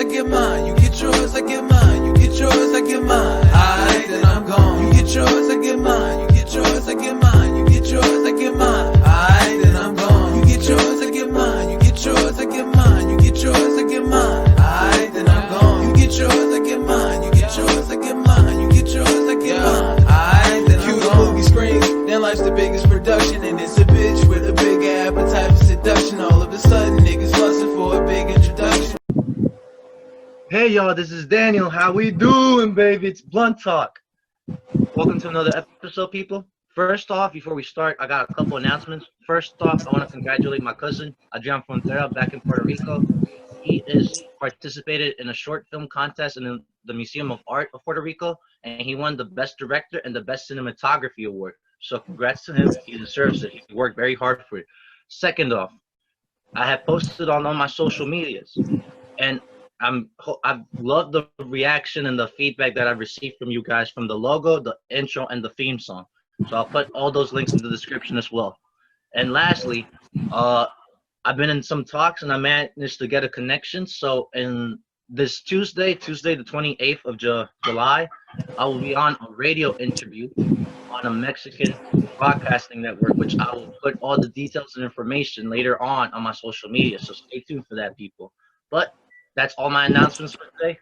get mine. You get yours, I get mine. You get yours, I get mine. Alright, then I'm gone. You get yours, I get mine. You get yours, I get mine. You get yours, I get mine. Alright, then I'm gone. You get yours, I get mine. You get yours, I get mine. You get yours, I get mine. Alright, then I'm gone. You get yours, I get mine. You get yours, I get mine. You get yours, I get mine. Alright, then I'm gone. Movie screens, then life's the biggest production, and it's a bitch with a big appetite for seduction. All of a sudden, niggas busting for a big introduction. Hey y'all, this is Daniel. How we doing, baby? It's Blunt Talk. Welcome to another episode, people. First off, before we start, I got a couple announcements. First off, I want to congratulate my cousin, Adrian Frontera, back in Puerto Rico. He is participated in a short film contest in the Museum of Art of Puerto Rico, and he won the Best Director and the Best Cinematography Award. So congrats to him. He deserves it. He worked very hard for it. Second off, I have posted on all my social medias, and I've loved the reaction and the feedback that I've received from you guys from the logo, the intro, and the theme song. So I'll put all those links in the description as well. And lastly, I've been in some talks and I managed to get a connection. So in this Tuesday the 28th of July, I will be on a radio interview on a Mexican broadcasting network, which I will put all the details and information later on my social media. So stay tuned for that, people. But that's all my announcements for today.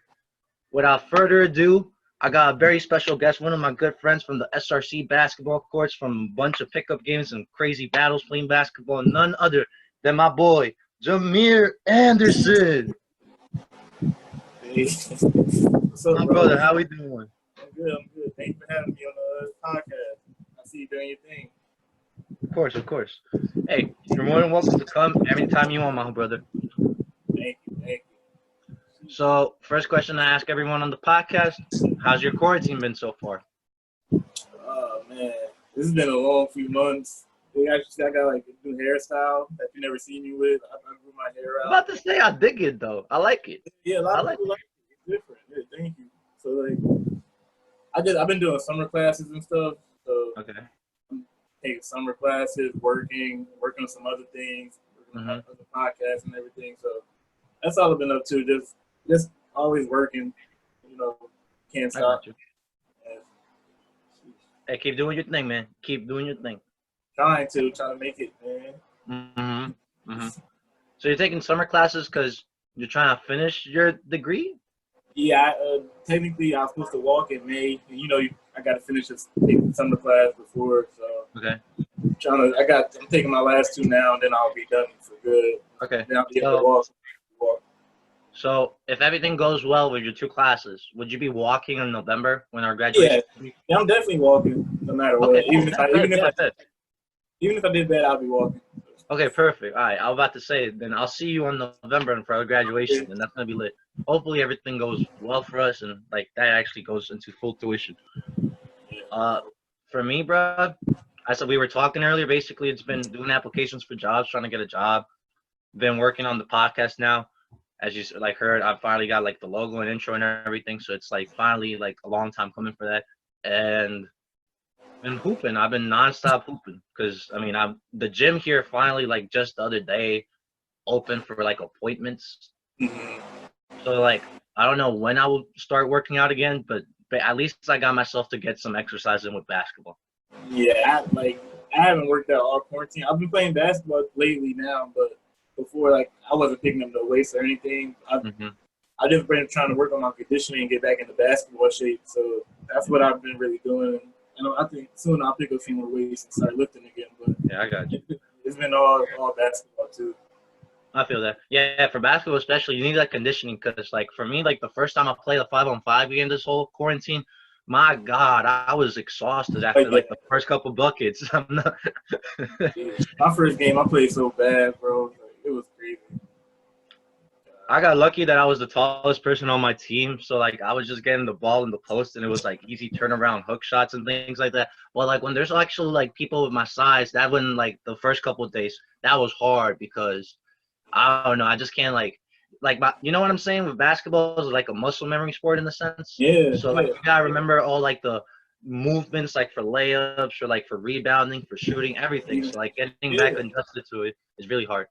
Without further ado, I got a very special guest, one of my good friends from the SRC basketball courts, from a bunch of pickup games and crazy battles playing basketball, none other than my boy, Jamir Anderson. Hey. What's up, My brother, how we doing? I'm good. Thanks for having me on the podcast. I see you doing your thing. Of course. Hey, you're more than welcome to come anytime you want, my brother. Thank you. So, first question I ask everyone on the podcast, how's your quarantine been so far? Oh, man. This has been a long few months. I got like a new hairstyle that you never seen me with. I grew my hair out. I'm about to say I dig it, though. I like it. Yeah, a lot of people like it. It's different. Yeah, thank you. So, like, I've been doing summer classes and stuff. So, Okay. I'm taking summer classes, working on some other things, working on other podcasts and everything. So, that's all I've been up to. Just always working, can't stop. Yeah. Hey, keep doing your thing, man. Keep doing your thing. Trying to make it, man. So you're taking summer classes because you're trying to finish your degree? Yeah, technically I was supposed to walk in May, and I got to finish this summer class before. So Okay. I'm taking my last two now, and then I'll be done for good. Okay. Then I'll be able to walk. So if everything goes well with your two classes, would you be walking in November when our graduation? Yeah, I'm definitely walking no matter what. Okay. Even if I did bad, I'll be walking. Okay, perfect. All right, I was about to say, then I'll see you in November for our graduation, and that's gonna be lit. Hopefully everything goes well for us, and like that actually goes into full tuition. For me, bro, I said we were talking earlier. Basically, it's been doing applications for jobs, trying to get a job. Been working on the podcast now. As you heard, I finally got like the logo and intro and everything, so it's like finally like a long time coming for that. And been hooping. I've been nonstop hooping because the gym here finally like just the other day open for like appointments. So like I don't know when I will start working out again, but at least I got myself to get some exercise in with basketball. Yeah, I haven't worked out all quarantine. I've been playing basketball lately now, but before, I wasn't picking up no weights or anything. I've just been trying to work on my conditioning and get back into basketball shape. So that's what I've been really doing. And I think soon I'll pick up some more weights and start lifting again. But yeah, I got you. It's been all basketball too. I feel that. Yeah, for basketball especially, you need that conditioning because like for me, like the first time I played a 5-on-5 game this whole quarantine, my God, I was exhausted after like the first couple buckets. My first game, I played so bad, bro. It was crazy. I got lucky that I was the tallest person on my team, so like I was just getting the ball in the post, and it was like easy turnaround hook shots and things like that. Well, like when there's actually like people with my size, that when like the first couple of days, that was hard because I don't know, I just can't you know what I'm saying? With basketball, it's like a muscle memory sport in a sense. Yeah. So like you gotta remember all like the movements, like for layups, or like for rebounding, for shooting, everything. So like getting back adjusted to it is really hard.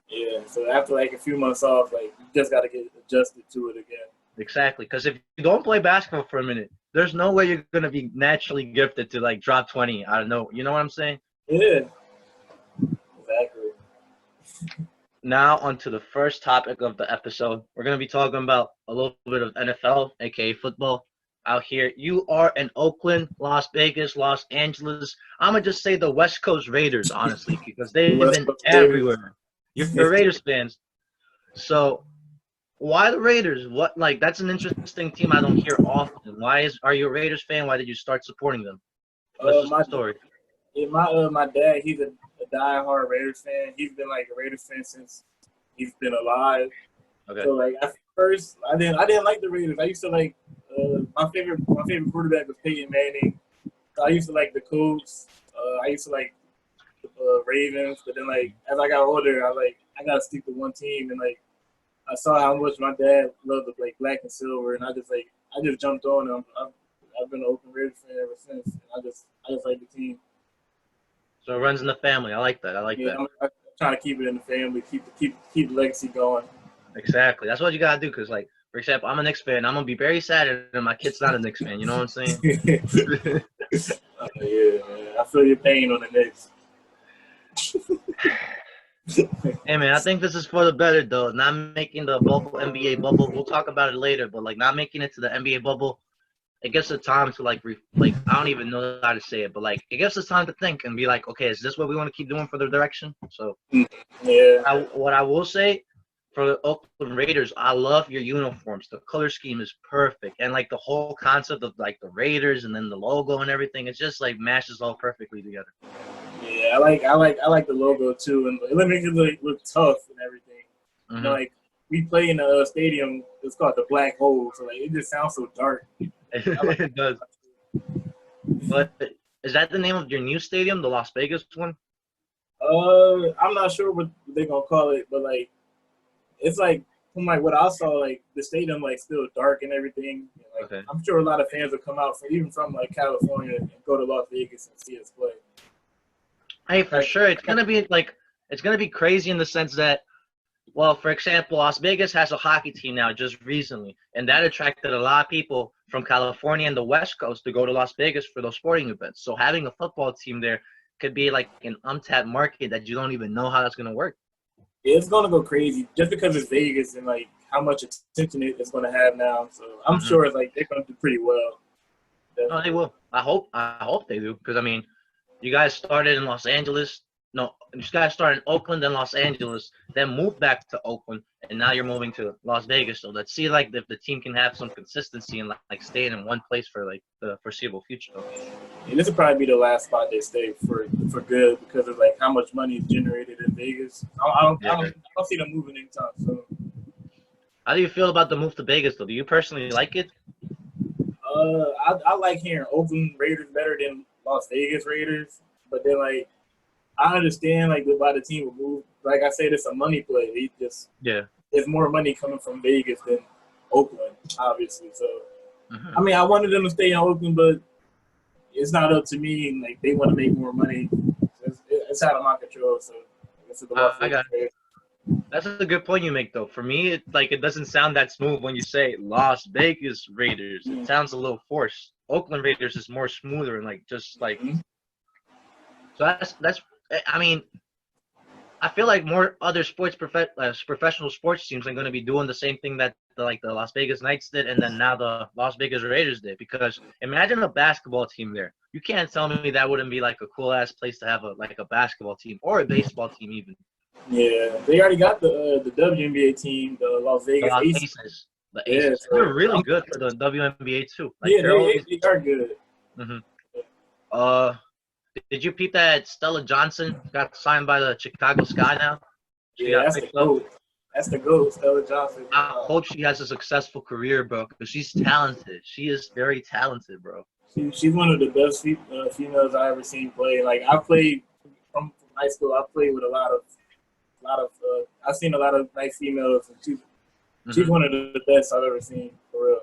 Yeah, so after like a few months off, like you just got to get adjusted to it again. Exactly, because if you don't play basketball for a minute, there's no way you're gonna be naturally gifted to like drop 20. I don't know. You know what I'm saying? Yeah, exactly. Now onto the first topic of the episode. We're gonna be talking about a little bit of NFL, aka football, out here. You are in Oakland, Las Vegas, Los Angeles. I'm gonna just say the West Coast Raiders, honestly, because The they've West been Coast Raiders. everywhere. You're Raiders fans, so why the Raiders? What like that's an interesting team I don't hear often. Are you a Raiders fan? Why did you start supporting them? What's the My story? yeah, my dad, he's a diehard Raiders fan. He's been like a Raiders fan since he's been alive. Okay. So like at first, I didn't like the Raiders. I used to like my favorite quarterback was Peyton Manning. So I used to like the Colts. I used to like the Ravens. But then like as I got older, I gotta stick to one team. And like I saw how much my dad loved the like black and silver, and I just jumped on them. I've been an Oakland Raiders fan ever since. And I just like the team. So it runs in the family. I like that. I like Yeah, that. I'm trying to keep it in the family, keep the legacy going. Exactly. That's what you gotta do. Cause like, for example, I'm a Knicks fan. I'm gonna be very sad if my kid's not a Knicks fan. You know what I'm saying? Yeah, man. I feel your pain on the Knicks. Hey man, I think this is for the better though. Not making the bubble, NBA bubble. We'll talk about it later, but like not making it to the NBA bubble, it gives us time to like I don't even know how to say it, but like it gives us time to think and be like, okay, is this what we want to keep doing for the direction? So Yeah. what I will say for the Oakland Raiders, I love your uniforms. The color scheme is perfect, and like the whole concept of like the Raiders and then the logo and everything, it just like mashes all perfectly together. Yeah, I like the logo too, and it makes it look tough and everything. Mm-hmm. You know, like we play in a stadium. It's called the Black Hole, so like it just sounds so dark. It does. But is that the name of your new stadium, the Las Vegas one? I'm not sure what they're gonna call it, but like it's like from like what I saw, like the stadium like still dark and everything. Like Okay. I'm sure a lot of fans will come out even from like California and go to Las Vegas and see us play. Hey, for sure, it's gonna be crazy in the sense that, well, for example, Las Vegas has a hockey team now just recently, and that attracted a lot of people from California and the West Coast to go to Las Vegas for those sporting events. So having a football team there could be like an untapped market that you don't even know how that's gonna work. Yeah, it's gonna go crazy just because it's Vegas and like how much attention it's gonna have now. So I'm sure it's like they're gonna do pretty well. Definitely. No, they will. I hope they do, because I mean, you guys started in Los Angeles. No, you guys started in Oakland, then Los Angeles, then moved back to Oakland, and now you're moving to Las Vegas. So let's see, like, if the team can have some consistency and like staying in one place for like the foreseeable future. And this will probably be the last spot they stay for good because of like how much money is generated in Vegas. I don't see them moving anytime soon. How do you feel about the move to Vegas, though? Do you personally like it? I like hearing Oakland Raiders better than Las Vegas Raiders, but then like I understand like why the team would move. Like I said, it's a money play. There's more money coming from Vegas than Oakland, obviously. So I mean, I wanted them to stay in Oakland, but it's not up to me. And like they want to make more money. It's out of my control. So I got it. That's a good point you make, though. For me, it doesn't sound that smooth when you say Las Vegas Raiders. It sounds a little forced. Oakland Raiders is more smoother and like just like. So that's. I mean, I feel like more other professional sports teams are going to be doing the same thing that the Las Vegas Knights did, and then now the Las Vegas Raiders did. Because imagine a basketball team there. You can't tell me that wouldn't be like a cool ass place to have a basketball team or a baseball team even. Yeah, they already got the WNBA team, the Las Vegas Aces. The Aces. Yeah, they're really good for the WNBA too. Like, yeah, they are good. Did you peep that Stella Johnson got signed by the Chicago Sky now? That's the GOAT. That's the GOAT, Stella Johnson. I hope she has a successful career, bro, because she's talented. She is very talented, bro. She's one of the best females I ever seen play. Like I played from high school. I played with a lot of. I've seen a lot of nice females, and she's one of the best I've ever seen, for real.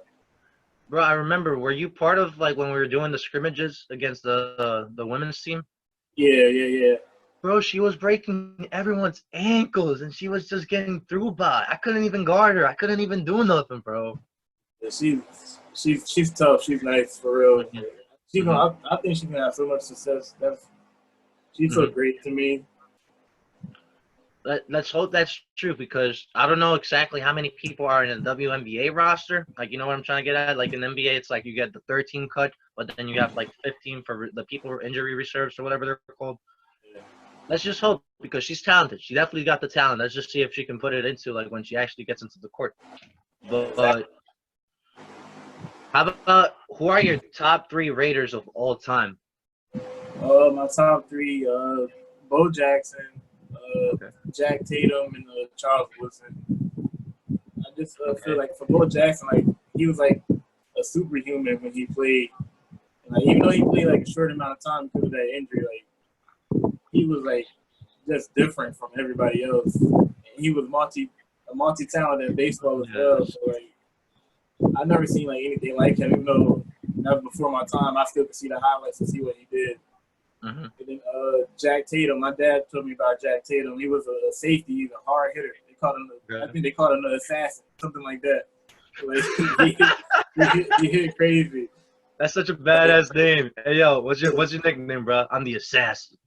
Bro, I remember. Were you part of like when we were doing the scrimmages against the women's team? Yeah. bro, she was breaking everyone's ankles, and she was just getting through by. I couldn't even guard her. I couldn't even do nothing, bro. Yeah, she's tough. She's nice for real. Mhm. I think she's gonna have so much success. She's so Mhm. great to me. Let's hope that's true, because I don't know exactly how many people are in the WNBA roster. Like, you know what I'm trying to get at? Like in NBA, it's like you get the 13 cut, but then you have like 15 for the people who are injury reserves or whatever they're called. Yeah. Let's just hope, because she's talented. She definitely got the talent. Let's just see if she can put it into, like, when she actually gets into the court. But how about, who are your top 3 Raiders of all time? My top 3: Bo Jackson, Okay. Jack Tatum, and Charles Woodson. I just Okay. feel like for Bo Jackson, like he was like a superhuman when he played. And, like, even though he played like a short amount of time because of that injury, like he was like just different from everybody else. And he was multi-talented in baseball as well. Yes. So like I've never seen like anything like him. Even though that was before my time, I still could see the highlights and see what he did. Mm-hmm. And then Jack Tatum, my dad told me about Jack Tatum. He was a safety, he's a hard hitter. They called him, I think they called him the assassin, something like that. Like, he hit crazy. That's such a badass name. Hey, yo, what's your nickname, bro? I'm the assassin.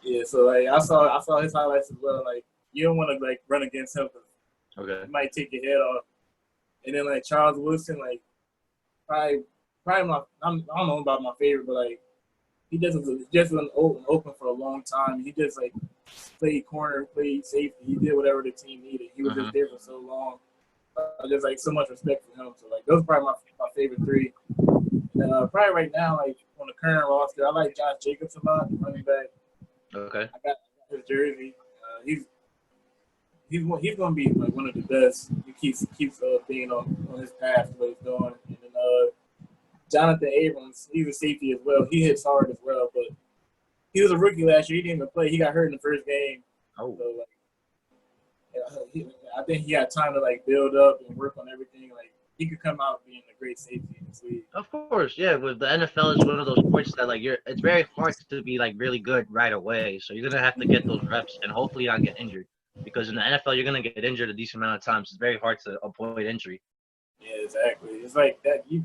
Yeah, so like I saw his highlights as well. Like you don't want to like run against him because Okay. he might take your head off. And then like Charles Woodson, like probably my I don't know about my favorite, but like he just was open for a long time. He just like played corner, played safety. He did whatever the team needed. He was just there for so long. Just like so much respect for him. So like those are probably my favorite 3. And probably right now, like on the current roster, I like Josh Jacobs a lot, running back. Okay. I got his jersey. He's going to be like one of the best. He keeps being on his path to what he's doing. And then Jonathan Abrams, he's a safety as well. He hits hard as well, but he was a rookie last year. He didn't even play. He got hurt in the first game. Oh. So like, I think he had time to like build up and work on everything. Like he could come out being a great safety in this league. Of course, yeah. With the NFL is one of those sports that like it's very hard to be like really good right away. So you're gonna have to get those reps and hopefully not get injured. Because in the NFL you're gonna get injured a decent amount of times. It's very hard to avoid injury. Yeah, exactly. It's like that. You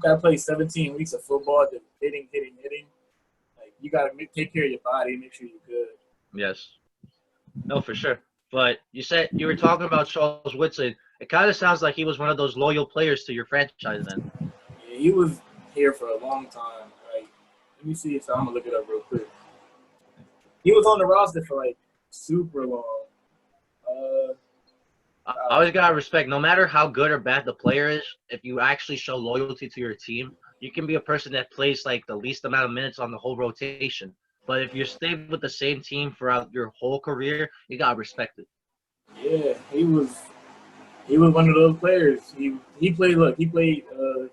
gotta play 17 weeks of football, just hitting. Like you gotta take care of your body, make sure you're good. Yes. No, for sure. But you said you were talking about Charles Woodson. It kind of sounds like he was one of those loyal players to your franchise then. Yeah, he was here for a long time. Like, let me see if I'm gonna look it up real quick. He was on the roster for like super long. I always gotta respect, no matter how good or bad the player is, if you actually show loyalty to your team, you can be a person that plays like the least amount of minutes on the whole rotation. But if you stay with the same team throughout your whole career, you gotta respect it. Yeah, he was one of those players. He played. Look, he played. It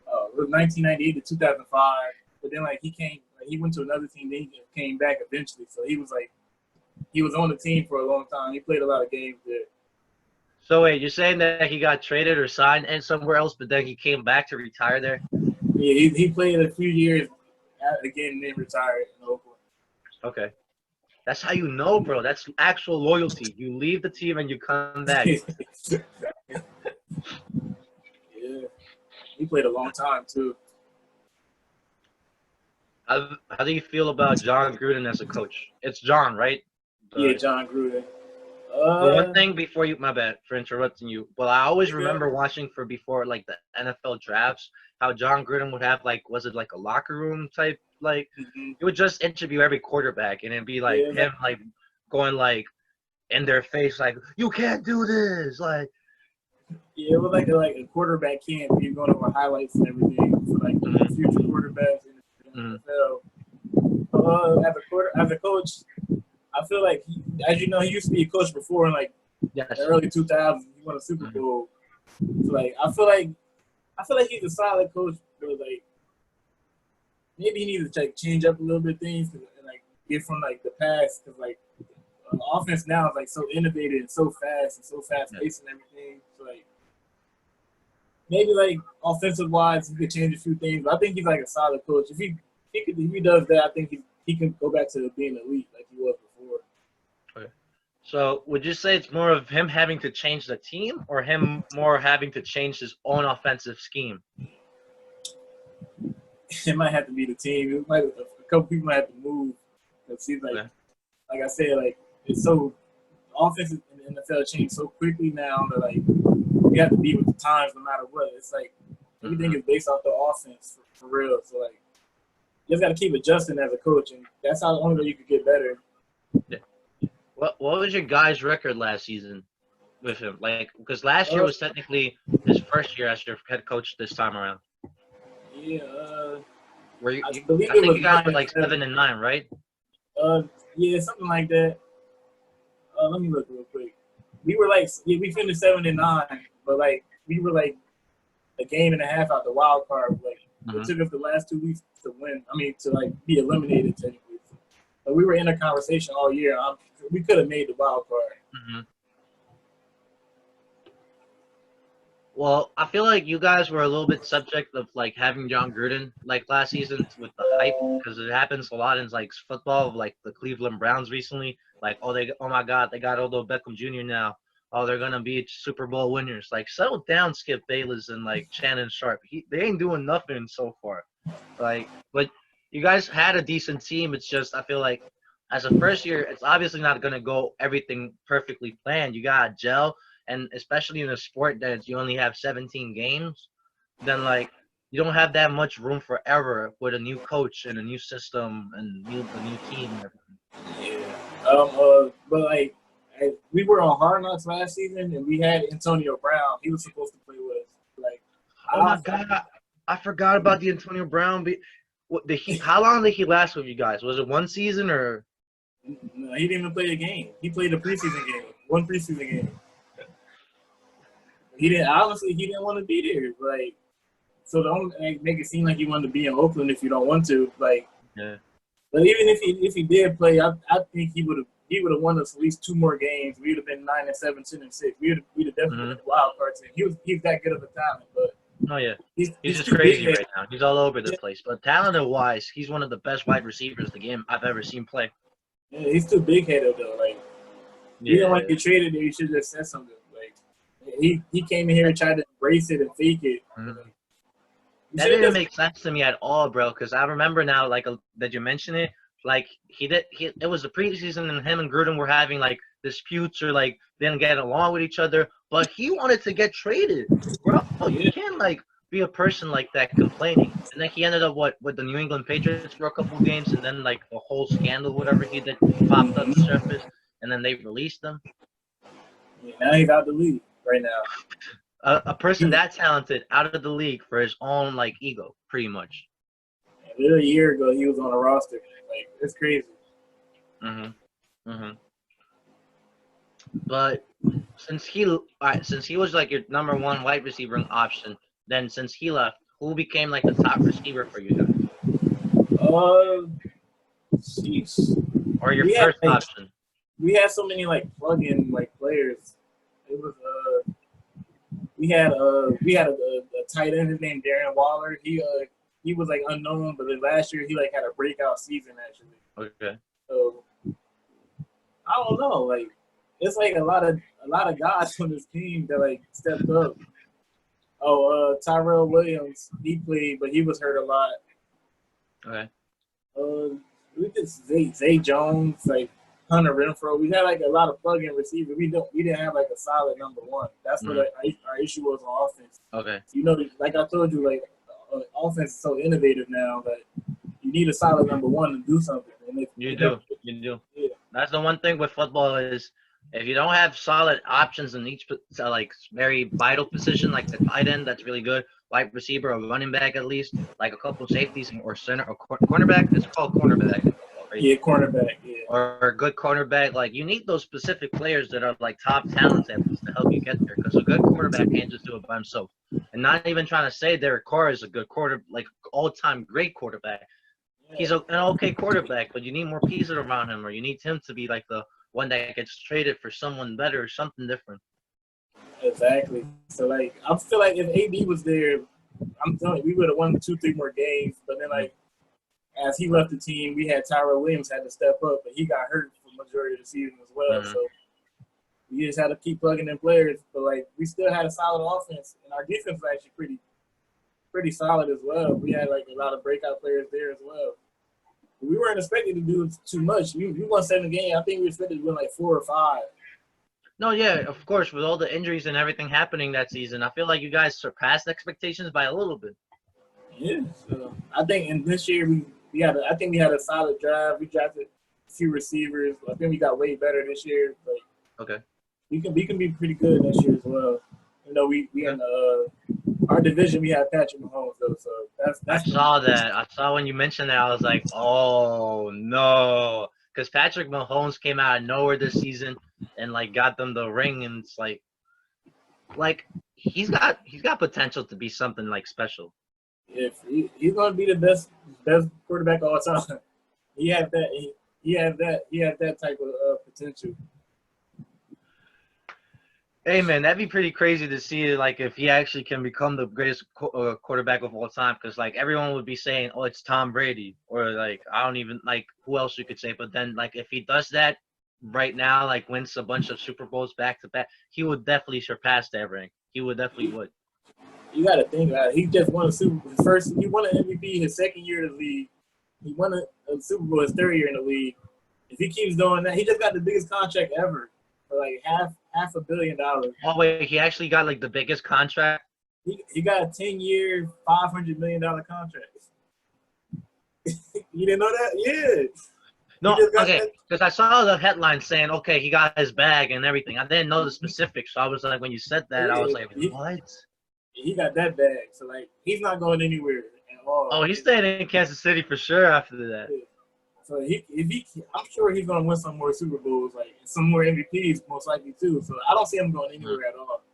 was 1998 to 2005. But then like he went to another team. Then he came back eventually. So he was on the team for a long time. He played a lot of games there. So wait, you're saying that he got traded or signed and somewhere else, but then he came back to retire there? Yeah, he played a few years again and then retired in Oakland. Okay. That's how you know, bro. That's actual loyalty. You leave the team and you come back. Yeah, he played a long time too. How do you feel about John Gruden as a coach? It's John, right? Yeah, John Gruden. But one thing before you, my bad for interrupting you. Well, I always remember watching before like the NFL drafts, how John Gruden would have like, was it like a locker room type? Like he would just interview every quarterback and it'd be like him like going like in their face like, you can't do this, like. Yeah, it was like a quarterback camp. You're going over highlights and everything for like future quarterbacks in the NFL. As a coach, I feel like as you know, he used to be a coach before in like the early 2000s. He won a Super Bowl. So like I feel like he's a solid coach, but like maybe he needs to like change up a little bit of things and like get from like the past because like the offense now is like so innovative and so fast paced and everything. So like maybe like offensive wise he could change a few things. But I think he's like a solid coach. If he does that, I think he can go back to being elite like he was before. Okay. So would you say it's more of him having to change the team or him more having to change his own offensive scheme? It might have to be the team. A couple people might have to move. It seems like, Okay. like I said, like it's so offenses in the NFL change so quickly now that like you have to be with the times no matter what. It's like everything is based off the offense for real. So like you just got to keep adjusting as a coach, and that's how the only way you could get better. Yeah. What was your guys' record last season with him? Like, because last year was technically his first year as your head coach this time around. Yeah, Where you, I you, believe I it think was you guys were 9 like 7-9, right? Yeah, something like that. Let me look real quick. We were like, we finished 7-9, but like we were like a game and a half out the wild card. Like it took us the last 2 weeks to win. I mean, to like be eliminated technically. But we were in a conversation all year. We could have made the wild card. Well, I feel like you guys were a little bit subject of like having John Gruden like last season with the hype, because it happens a lot in like football, like the Cleveland Browns recently. Like, oh my God, they got Odell Beckham Jr. now. Oh, they're gonna be Super Bowl winners. Like, settle down, Skip Bayless and like Shannon Sharp. They ain't doing nothing so far. Like, but you guys had a decent team. It's just I feel like as a first year, it's obviously not gonna go everything perfectly planned. You gotta gel. And especially in a sport that you only have 17 games, then like you don't have that much room for error with a new coach and a new system and a new team and everything. Yeah. But like we were on Hard Knocks last season, and we had Antonio Brown. He was supposed to play with us. Like, Oh my God, I forgot about the Antonio Brown. How long did he last with you guys? Was it one season or? No, he didn't even play a game. He played a preseason game, one preseason game. He didn't want to be there. Like, so don't make it seem like you wanted to be in Oakland if you don't want to. Like, Yeah. But even if he did play, I think he would have won us at least 2 more games. We would have been 9-7, 10-6. We'd have definitely been a wild card team. He's that good of a talent, but Oh yeah. he's Just too crazy big. right now. He's all over the place. But talent-wise, he's one of the best wide receivers the game I've ever seen play. Yeah, he's too big headed though. Like, you don't want to get traded there. You should just said something. Like, he came in here and tried to embrace it and fake it. That didn't make sense to me at all, bro. Because I remember now, like that you mentioned it. Like it was the preseason, and him and Gruden were having like disputes or like didn't get along with each other. But he wanted to get traded, bro. You can't like be a person like that complaining. And then he ended up with the New England Patriots for a couple of games, and then like the whole scandal, whatever he did, popped up the surface, and then they released him. Yeah, now he's out the league right now. A person that talented out of the league for his own like ego, pretty much. A year ago, he was on a roster. Like, it's crazy. But since he was like your number one wide receiver option, then since he left, who became like the top receiver for you guys? Or your first option? We had so many like plug-in like players. It was we had a tight end. His name Darren Waller. He was like unknown, but then last year he like had a breakout season actually. Okay. So I don't know. Like, it's like a lot of guys on this team that like stepped up. Tyrell Williams, he played, but he was hurt a lot. Okay. We did Zay Jones, like Hunter Renfro. We had like a lot of plug-in receivers. We didn't have like a solid number one. That's what our issue was on offense. Okay. You know, like I told you, like offense is so innovative now that you need a solid number one to do something. And You do. Yeah. That's the one thing with football is if you don't have solid options in each like very vital position, like the tight end, that's really good. Wide receiver or running back at least, like a couple safeties or center or cornerback. It's called cornerback. Right? Yeah, cornerback. Yeah. Or a good cornerback. Like you need those specific players that are like top talents at least to help you get there. Because a good quarterback can't just do it by himself. And not even trying to say Derek Carr is a good like all-time great quarterback. He's an okay quarterback, but you need more pieces around him, or you need him to be like the one that gets traded for someone better or something different. Exactly. So, like, I feel like if AB was there, I'm telling you, we would have won 2-3 more games. But then, like, as he left the team, we had Tyrell Williams had to step up, but he got hurt for the majority of the season as well. Mhm. So we just had to keep plugging in players. But like we still had a solid offense, and our defense was actually pretty solid as well. We had like a lot of breakout players there as well. We weren't expected to do too much. We won 7 games. I think we expected to win like 4 or 5. No, yeah, of course. With all the injuries and everything happening that season, I feel like you guys surpassed expectations by a little bit. Yeah. So I think in this year I think we had a solid drive. We drafted a few receivers. I think we got way better this year. But Okay. we can be pretty good next year as well. You know, we in our division we have Patrick Mahomes though, so that's I saw that. I saw when you mentioned that. I was like, oh no, because Patrick Mahomes came out of nowhere this season and like got them the ring, and it's like he's got potential to be something like special. if he's gonna be the best quarterback of all time. He had that type of potential. Hey man, that'd be pretty crazy to see like if he actually can become the greatest quarterback of all time. Because like everyone would be saying, oh, it's Tom Brady, or like I don't even like who else you could say. But then like if he does that right now, like wins a bunch of Super Bowls back to back, he would definitely surpass that ring. He definitely would. You got to think about it. He just won a Super Bowl. He won an MVP his second year in the league. He won a Super Bowl his third year in the league. If he keeps doing that, he just got the biggest contract ever for like $500 million. Oh wait, he actually got like the biggest contract. He got a 10-year, $500 million contract. You didn't know that? Yeah. No, okay, because I saw the headline saying, okay, he got his bag and everything. I didn't know the specifics, so I was like, when you said that, I was like, what? He got that bag, so like he's not going anywhere at all. Oh, he's staying in Kansas City for sure after that. So I'm sure he's gonna win some more Super Bowls, like some more MVPs, most likely too. So I don't see him going anywhere at all.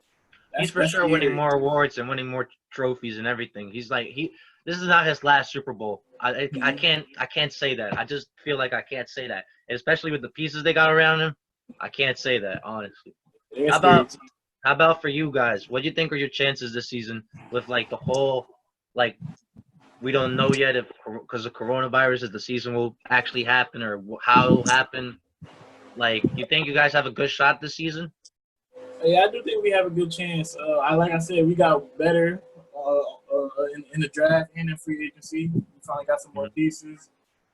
He's for sure winning more awards and winning more trophies and everything. He's like this is not his last Super Bowl. I can't say that. I just feel like I can't say that, especially with the pieces they got around him. I can't say that honestly. How about for you guys? What do you think are your chances this season with like the whole like we don't know yet if because of coronavirus if the season will actually happen or how it will happen? Like, you think you guys have a good shot this season? Yeah, I do think we have a good chance. Like I said, we got better in the draft and in free agency. We finally got some more pieces.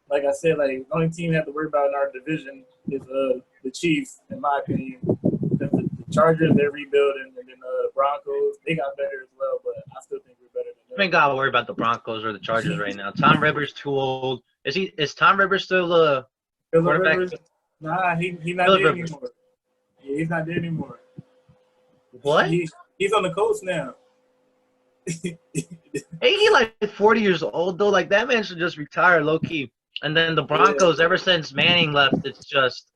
Like I said, like the only team we have to worry about in our division is the Chiefs, in my opinion. The Chargers, they're rebuilding, and then the Broncos, they got better as well. But I still think we're better than them. I ain't gotta worry about the Broncos or the Chargers right now. Tom Rivers too old. Is Tom Rivers still the quarterback? Rivers, nah, he's not there anymore. Yeah, he's not there anymore. What? He's on the Colts now. Ain't he like 40 years old though? Like that man should just retire low key. And then the Broncos, ever since Manning left, it's just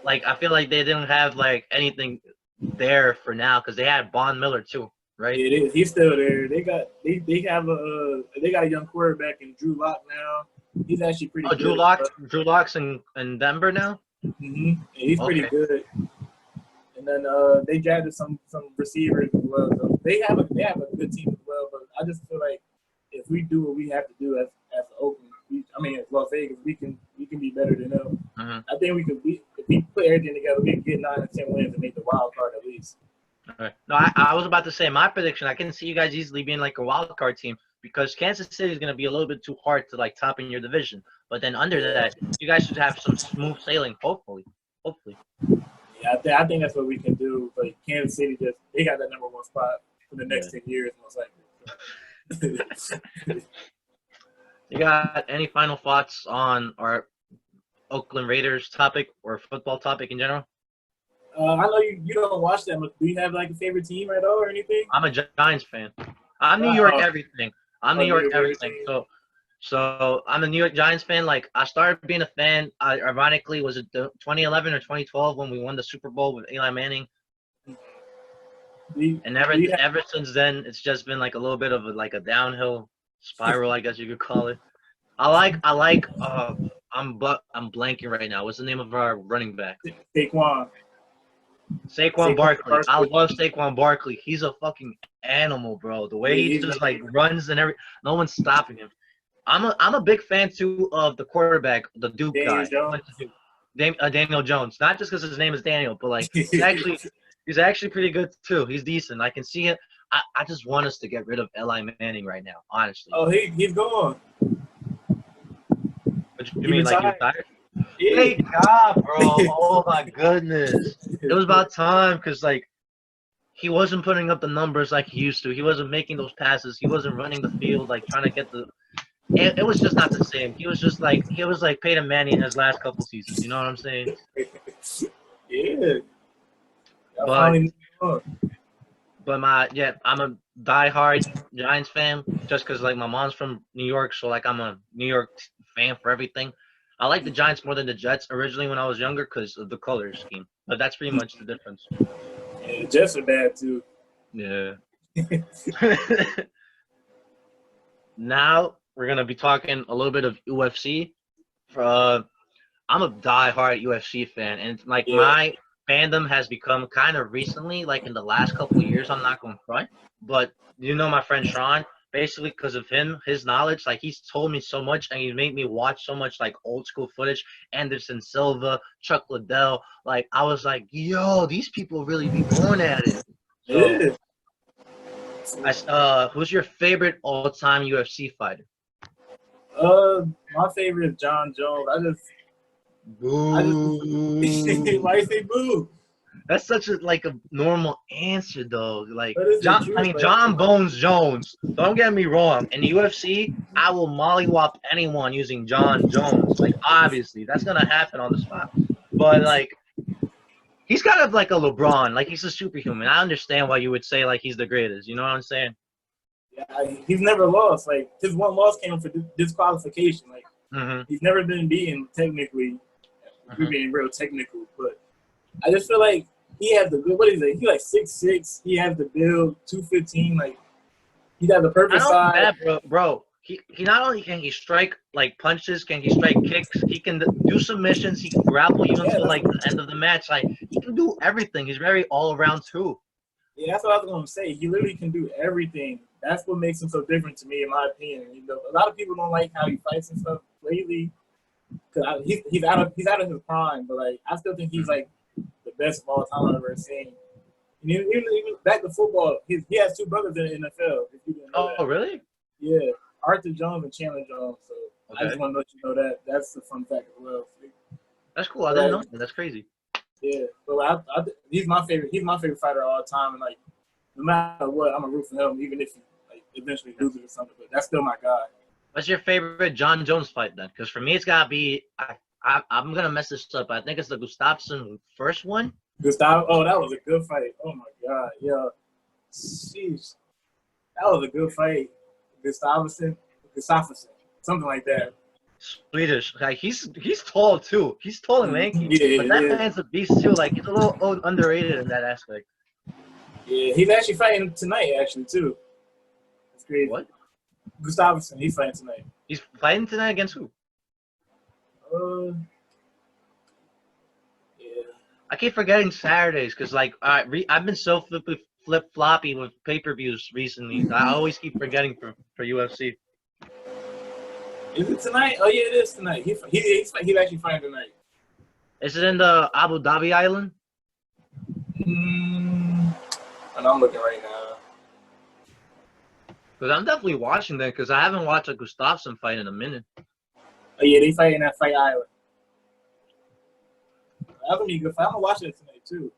like I feel like they didn't have like anything there for now because they had Von Miller too, right? Yeah, he's still there. They got a young quarterback in Drew Lock now. He's actually pretty good. Drew Lock's in Denver now? Mm-hmm. Yeah, he's pretty good. And then they drafted some receivers as well. So they have a good team as well. But I just feel like if we do what we have to do as Oakland, as Las Vegas, we can be better than them. Mm-hmm. I think if we put everything together, we can get 9 or 10 wins and make the wild card at least. Okay. No, I was about to say my prediction. I can see you guys easily being like a wild card team because Kansas City is going to be a little bit too hard to like top in your division. But then under that, you guys should have some smooth sailing. Hopefully. Yeah, I think that's what we can do. But Kansas City they got that number 1 spot for the next 10 years most likely. So. You got any final thoughts on our Oakland Raiders topic or football topic in general? I know you don't watch them, but do you have like a favorite team at all or anything? I'm a Giants fan. I'm New York everything. I'm New York everything. So I'm a New York Giants fan. Like I started being a fan. Ironically, was it 2011 or 2012 when we won the Super Bowl with Eli Manning? And ever since then, it's just been like a little bit of a downhill spiral, I guess you could call it. I'm blanking right now. What's the name of our running back? Saquon Barkley. I love Saquon Barkley. He's a fucking animal, bro. The way he just like runs and no one's stopping him. I'm a big fan too of the quarterback, the Duke Daniel guy. Jones. Daniel Jones. Not just because his name is Daniel, but like he's actually pretty good too. He's decent. I can see it. I just want us to get rid of Eli Manning right now, honestly. Oh, he's gone. What you mean, like he retired? Yeah. Thank God, bro. Oh my goodness. It was about time because like he wasn't putting up the numbers like he used to. He wasn't making those passes. He wasn't running the field like trying to get the. It was just not the same. He was like Peyton Manning in his last couple seasons. You know what I'm saying? Yeah. But I'm a diehard Giants fan just because like my mom's from New York, so like I'm a New York fan for everything. I like the Giants more than the Jets originally when I was younger because of the color scheme. But that's pretty much the difference. Yeah, the Jets are bad too. Yeah. Now we're gonna be talking a little bit of UFC. I'm a diehard UFC fan, and like my fandom has become kind of recently, like in the last couple of years. I'm not going to front, but you know my friend Schron. Basically, because of him, his knowledge, like he's told me so much, and he's made me watch so much like old school footage. Anderson Silva, Chuck Liddell. Like I was like, yo, these people really be going at it. So, who's your favorite all-time UFC fighter? My favorite is John Jones. Boo. Why you say boo? That's such a normal answer though. Like John Bones Jones. Don't get me wrong. In the UFC, I will mollywop anyone using John Jones. Like obviously, that's gonna happen on the spot. But like, he's kind of like a LeBron. Like he's a superhuman. I understand why you would say like he's the greatest. You know what I'm saying? Yeah, he's never lost. Like his one loss came for disqualification. Like he's never been beaten technically. We're being real technical, but I just feel like he has the good. What is it? He like 6'6". He has the build, 215. Like he got the perfect size. Bro. He not only can he strike like punches, can he strike kicks? He can do submissions. He can grapple you until like the end of the match. Like he can do everything. He's very all around too. Yeah, that's what I was gonna say. He literally can do everything. That's what makes him so different to me, in my opinion. You know, a lot of people don't like how he fights and stuff lately. Cause he's out of his prime, but like I still think he's like the best of all time I've ever seen. And even back to football, he has two brothers in the NFL. If you didn't know that. Really? Yeah, Arthur Jones and Chandler Jones. So I just want to let you know that that's a fun fact as well. That's cool. I didn't know that. That's crazy. Yeah, but he's my favorite. He's my favorite fighter of all time, and like no matter what, I'm a root for him, even if he like eventually loses or something. But that's still my guy. What's your favorite John Jones fight then? Because for me, it's gotta be. I'm gonna mess this up. I think it's the Gustafsson first one. Oh, that was a good fight. Oh my God, yeah, jeez, that was a good fight. Gustafsson, something like that. Swedish, like he's tall too. He's tall and lanky. Yeah, but that man's a beast too. Like he's a little underrated in that aspect. Yeah, he's actually fighting tonight, actually too. That's crazy. What? Gustafsson, he's fighting tonight. He's fighting tonight against who? Yeah. I keep forgetting Saturdays because like I've been so flip floppy with pay-per-views recently. I always keep forgetting for UFC. Is it tonight? Oh yeah, it is tonight. He's actually fighting tonight. Is it in the Abu Dhabi island? And I'm looking right now. Because I'm definitely watching that because I haven't watched a Gustafsson fight in a minute. Oh yeah, they fighting at Fight Island. That's gonna be a good fight. I'm gonna watch it tonight too.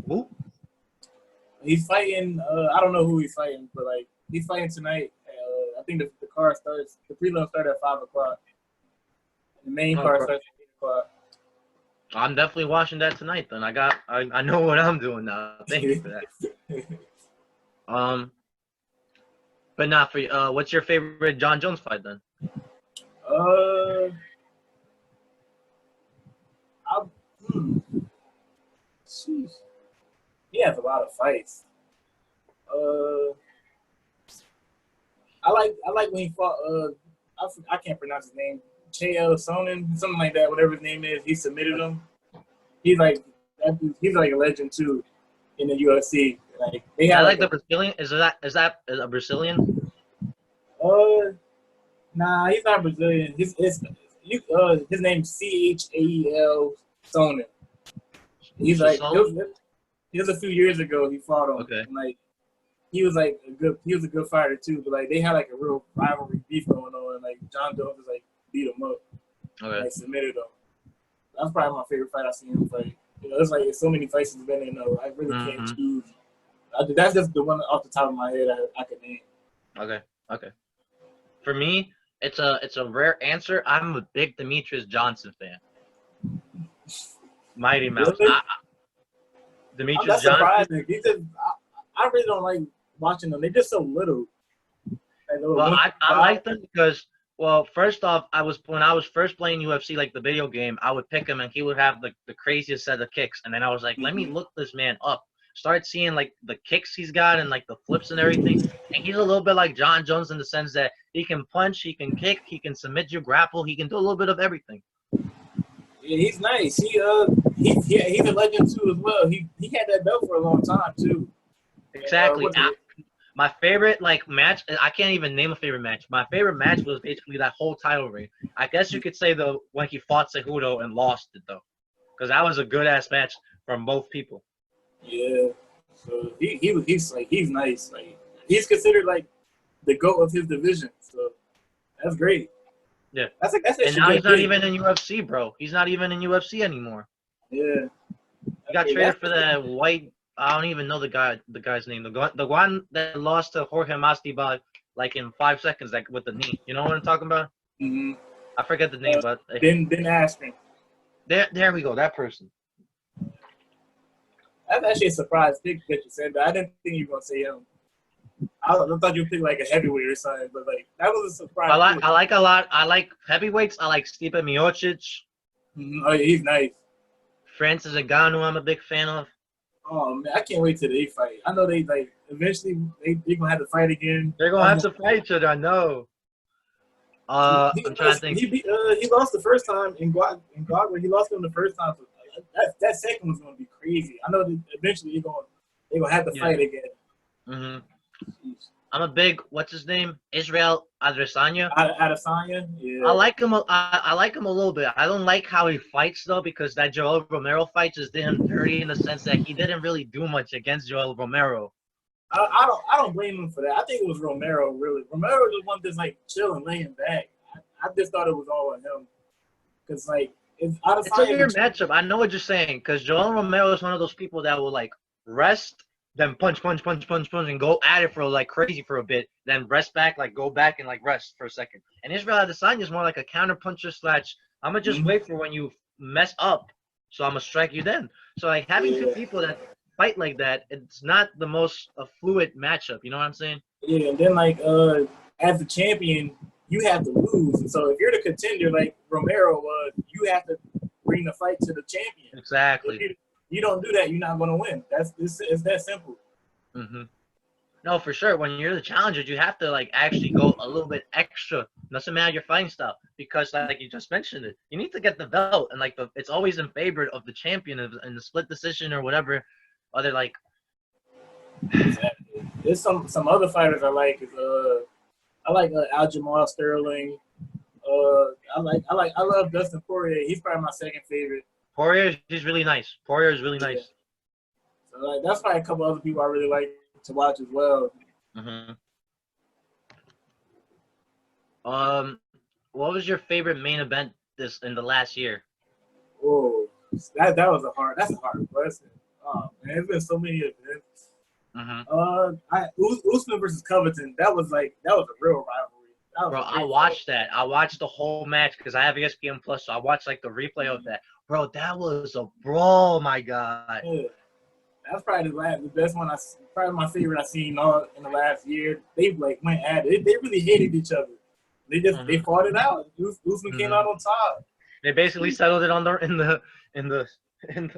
Who? He's fighting. I don't know who he's fighting, but like he's fighting tonight. I think the card starts. The prelim starts at 5 o'clock. The main card starts at 8 o'clock. I'm definitely watching that tonight. Then I know what I'm doing now. Thank you for that. But not for you. What's your favorite John Jones fight then? Jeez. He has a lot of fights. I like when he fought. I can't pronounce his name. Chael Sonnen, something like that. Whatever his name is, he submitted him. He's like a legend too in the UFC. Like they have the Brazilian. Is that a Brazilian? Nah, he's not Brazilian. His name's Chael Sonnen. He's like Sasson? it was a few years ago he fought him. Okay. And, like he was a good fighter too, but like they had like a real rivalry beef going on, and like John Jones was like beat him up, Okay. like submitted him. That's probably my favorite fight I've seen him fight. You know, it's like so many fights he's been in. I really can't choose. That's just the one off the top of my head I could name. Okay. For me, it's a rare answer. I'm a big Demetrius Johnson fan. Mighty Mouse. Really? Demetrius That's Johnson. surprising. I really don't like watching them. They're just so little. Well, I like them because, well, first off, when I was first playing UFC, like the video game, I would pick him and he would have the craziest set of kicks, and then I was like, let me look this man up. Start seeing like the kicks he's got and like the flips and everything. And he's a little bit like John Jones in the sense that he can punch, he can kick, he can submit you, grapple, he can do a little bit of everything. Yeah, he's nice. He's a legend too as well. He had that belt for a long time too. Exactly. My favorite match, I can't even name a favorite match. My favorite match was basically that whole title reign. I guess you could say when he fought Cejudo and lost it though, because that was a good ass match from both people. Yeah. So he's nice. Like he's considered like the GOAT of his division. So that's great. Yeah. And now he's not even in UFC, bro. He's not even in UFC anymore. Yeah. He got traded for that white. I don't even know the guy's name. The one that lost to Jorge Masvidal like in 5 seconds, like with the knee. You know what I'm talking about? Mm-hmm. I forget the name, but Ben Askren. There we go. That person. That's actually a surprise pick that you said, but I didn't think you were gonna say him. I thought you would pick like a heavyweight or something, but like that was a surprise. I like a lot. I like heavyweights. I like Stipe Miocic. Mm-hmm. Oh, yeah, he's nice. Francis Ngannou, I'm a big fan of. Oh man, I can't wait till they fight. I know they like eventually they're gonna have to fight again. They're gonna have to fight each other. I know. I'm trying to think. He lost the first time in Guagua. He lost him the first time. So that second one's gonna be crazy. I know that eventually they're gonna have to fight again. Mm-hmm. I'm a big what's his name? Israel Adesanya. Adesanya, yeah. I like him. I like him a little bit. I don't like how he fights though, because that Joel Romero fight just did him dirty in the sense that he didn't really do much against Joel Romero. I don't blame him for that. I think it was Romero really. Romero was one that's like chilling, laying back. I just thought it was all on him, because like it's a weird matchup. I know what you're saying, because Joel Romero is one of those people that will like rest, then punch, and go at it for like crazy for a bit, then rest back, like go back and like rest for a second. And Israel Adesanya is more like a counter puncher / I'm gonna just wait for when you mess up, so I'm gonna strike you then. So like having two people that fight like that, it's not the most fluid matchup. You know what I'm saying? Yeah, and then like as the champion, you have to lose. And so if you're the contender, like Romero was, you have to bring the fight to the champion. Exactly. If you don't do that, you're not going to win. It's that simple. Mm-hmm. No, for sure. When you're the challenger, you have to like actually go a little bit extra. Doesn't matter your fighting style, because like you just mentioned it, you need to get the belt, and like it's always in favor of the champion in the split decision or whatever. Other like. Exactly. There's some other fighters I like. I like Aljamain Sterling. I love Dustin Poirier. He's probably my second favorite. Poirier is really nice. Poirier is really nice. So like that's probably a couple other people I really like to watch as well. Mm-hmm. What was your favorite main event in the last year? Oh, that's a hard question. Oh man, there's been so many events. Usman versus Covington. That was a real rivalry. Bro, I watched that. I watched the whole match because I have ESPN Plus, so I watched like the replay of that. Bro, that was a brawl, my God. Yeah. That's probably the best one. Probably my favorite I've seen in the last year. They like went at it. They really hated each other. They fought it out. Usman came out on top. They basically settled it on in the. That's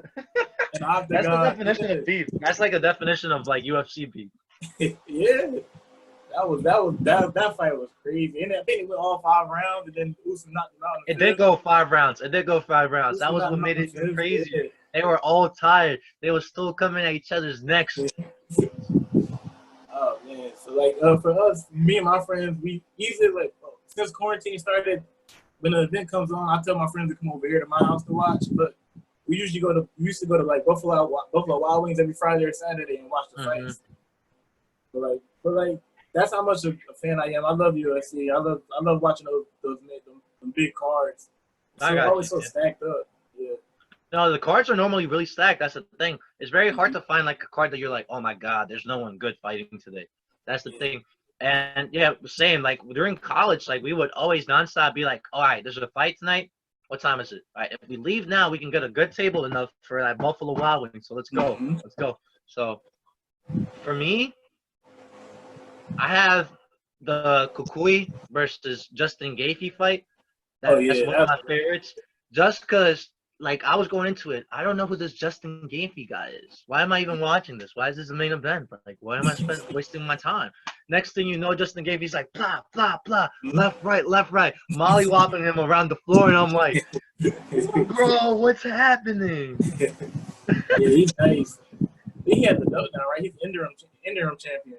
the definition of beef. That's like a definition of like UFC beef. Yeah. That fight was crazy. And I think it went all 5 rounds, and then Usman knocked him out. It did go 5 rounds. That was what made it crazy. Yeah. They were all tired. They were still coming at each other's necks. Oh man! So like for us, me and my friends, we easily like since quarantine started, when the event comes on, I tell my friends to come over here to my house to watch. But we used to go to like Buffalo Wild Wings every Friday or Saturday and watch the fights. But like that's how much of a fan I am. I love UFC. I love watching those big cards. It's always so stacked up. Yeah. No, the cards are normally really stacked. That's the thing. It's very hard to find like a card that you're like, oh my god, there's no one good fighting today. That's the thing. And yeah, same. Like during college, like we would always nonstop be like, all right, there's a fight tonight. What time is it? All right, if we leave now, we can get a good table enough for that Buffalo Wild Wings. So let's go. Let's go. So for me, I have the Kukui versus Justin Gaethje fight. That's one of my favorites. Just because, like, I was going into it, I don't know who this Justin Gaethje guy is. Why am I even watching this? Why is this the main event? Like, why am I wasting my time? Next thing you know, Justin Gaethje's like, blah, blah, blah, left, right, molly-whopping him around the floor, and I'm like, bro, what's happening? Yeah, he's nice. He had the belt now, right? He's interim champion.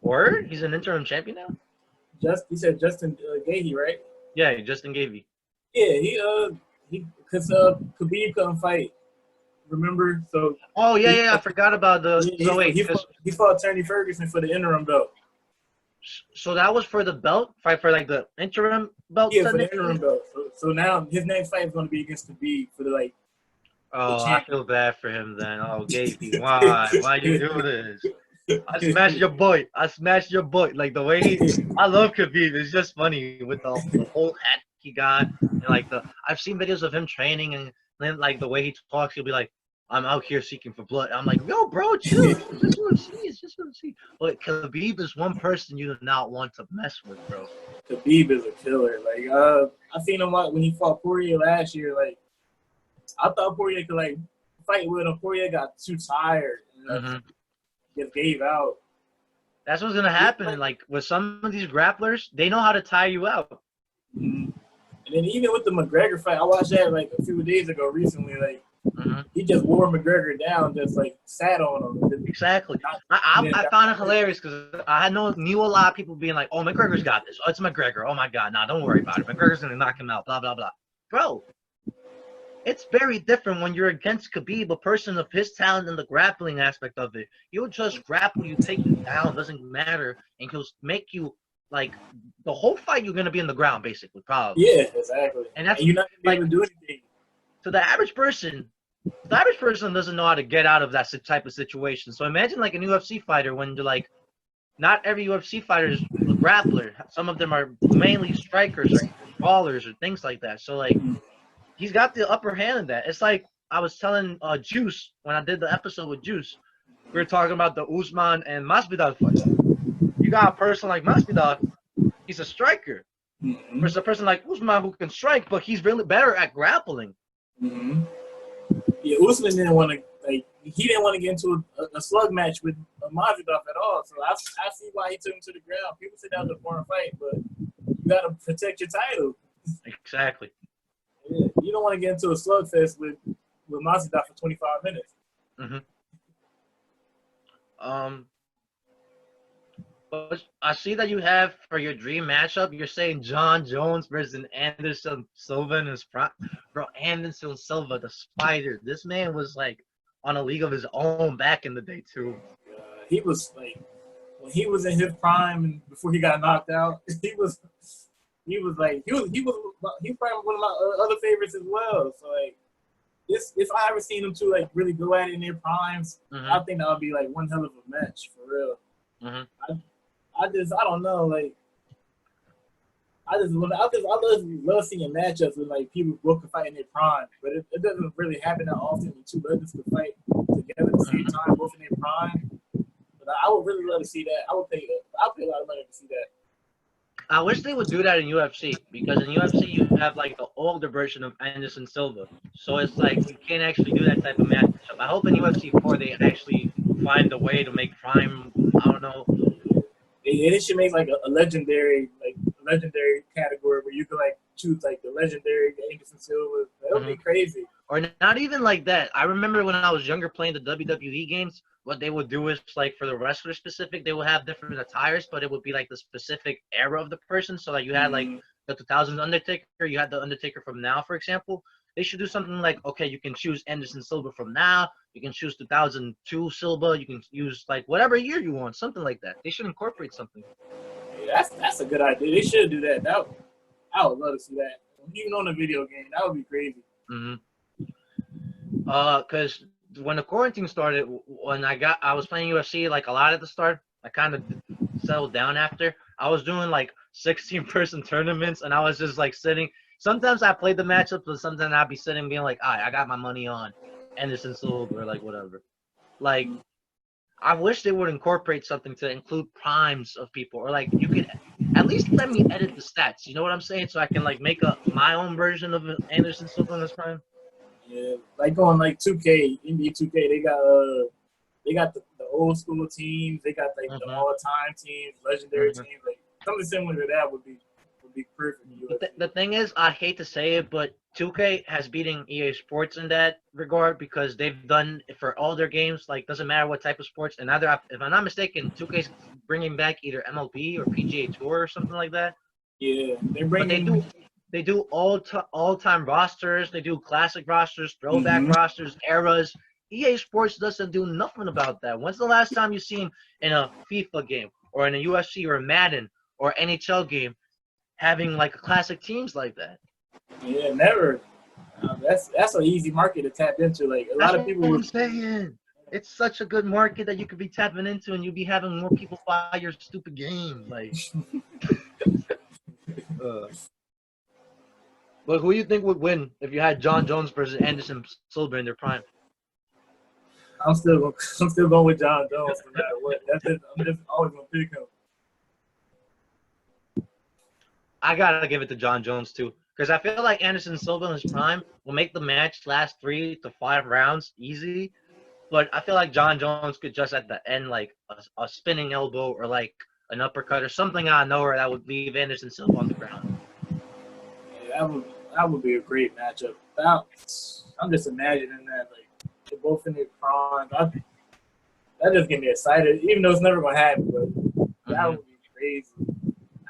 Word? He's an interim champion now? He said Justin Gaethje, right? Yeah, Justin Gaethje. Yeah, because Khabib couldn't fight. Remember? So. Oh yeah, I forgot about the. He fought Tony Ferguson for the interim belt. So that was for the belt fight, for like the interim belt. Yeah, for the interim belt. So now his next fight is going to be against Khabib for the like. Oh, I feel bad for him then. Oh, Gaethje, why you do this? I smashed your boy. Like the way I love Khabib. It's just funny with the whole hat he got, and like I've seen videos of him training, and then like the way he talks, he'll be like, "I'm out here seeking for blood." I'm like, "Yo, bro, chill. It's just UFC." But Khabib is one person you do not want to mess with, bro. Khabib is a killer. Like I seen him when he fought Poirier last year. Like I thought Poirier could like fight with him. Poirier got too tired. Just gave out. That's what's gonna happen. And like with some of these grapplers, they know how to tire you out. And then even with the McGregor fight, I watched that like a few days ago recently. Like he just wore McGregor down, just like sat on him. Exactly. I found it hilarious because I knew a lot of people being like, "Oh, McGregor's got this. Oh, it's McGregor. Oh my God, nah, don't worry about it. McGregor's gonna knock him out." Blah blah blah. Bro, it's very different when you're against Khabib, a person of his talent and the grappling aspect of it. He'll just grapple you, take you down, doesn't matter, and he'll make you like the whole fight. You're gonna be in the ground, basically, probably. Yeah, exactly. And that's you're not gonna be able to do anything. So the average person doesn't know how to get out of that type of situation. So imagine like a UFC fighter when they're like, not every UFC fighter is a grappler. Some of them are mainly strikers or brawlers or things like that. So like. He's got the upper hand in that. It's like I was telling Juice when I did the episode with Juice. We were talking about the Usman and Masvidal fight. You got a person like Masvidal, he's a striker. There's a person like Usman who can strike, but he's really better at grappling. Yeah, Usman didn't want to get into a slug match with Masvidal at all. So I see why he took him to the ground. People said that was a foreign fight, but you got to protect your title. Exactly. Yeah, you don't want to get into a slugfest with Masvidal for 25 minutes. But I see that you have for your dream matchup, you're saying John Jones versus Anderson Silva in his prime. Bro, Anderson Silva, the spider. This man was like on a league of his own back in the day too. He was like when he was in his prime and before he got knocked out, he was probably one of my other favorites as well. So like, if I ever seen them two like really go at it in their primes, I think that would be like one hell of a match for real. I don't know, like I love seeing matchups with like people both can fight in their prime, but it doesn't really happen that often when two legends can fight together at the same time, both in their prime. But I would really love to see that. I'll pay a lot of money to see that. I wish they would do that in UFC because in UFC you have like the older version of Anderson Silva, so it's like you can't actually do that type of matchup. I hope in UFC 4 they actually find a way to make prime. I don't know. It should make like a legendary category where you can like choose like the legendary Anderson Silva. That would be crazy. Or not even like that. I remember when I was younger playing the WWE games, what they would do is like for the wrestler specific, they would have different attires, but it would be like the specific era of the person. So like you had like the 2000s Undertaker, you had the Undertaker from now, for example. They should do something like, okay, you can choose Anderson Silva from now, you can choose 2002 Silva, you can use like whatever year you want, something like that. They should incorporate something. Yeah, that's a good idea. They should do that. I would love to see that. Even on a video game, that would be crazy. Because when the quarantine started, when I was playing UFC like a lot at the start. I kind of settled down after. I was doing like 16-person tournaments, and I was just like sitting. Sometimes I played the matchups, but sometimes I'd be sitting being like, all right, I got my money on Anderson Silva or like whatever. Like, I wish they would incorporate something to include primes of people, or like you could at least let me edit the stats. You know what I'm saying? So I can like make my own version of Anderson Silva in his prime. Yeah, like on like 2K, NBA 2K, they got the old school teams, they got like the all-time teams, legendary teams, like something similar to that would be perfect. The thing is, I hate to say it, but 2K has beaten EA Sports in that regard because they've done for all their games, like doesn't matter what type of sports. And either, if I'm not mistaken, 2K's bringing back either MLB or PGA Tour or something like that. Yeah, they're bringing. But they do all-time rosters. They do classic rosters, throwback rosters, eras. EA Sports doesn't do nothing about that. When's the last time you seen in a FIFA game or in a UFC or a Madden or NHL game having like classic teams like that? Yeah, never. That's an easy market to tap into. Like a lot of people. That's what I'm saying. It's such a good market that you could be tapping into, and you'll be having more people buy your stupid game. Like, but who do you think would win if you had John Jones versus Anderson Silva in their prime? I'm still going with John Jones no matter what. That's it. I'm just always gonna pick him. I gotta give it to John Jones too, because I feel like Anderson Silva in his prime will make the match last 3 to 5 rounds easy, but I feel like John Jones could just at the end like a spinning elbow or like an uppercut or something out of nowhere that would leave Anderson Silva on the ground. Yeah, that would be a great matchup. I'm just imagining that like they're both in their prime. That just get me excited, even though it's never gonna happen. But that would be crazy.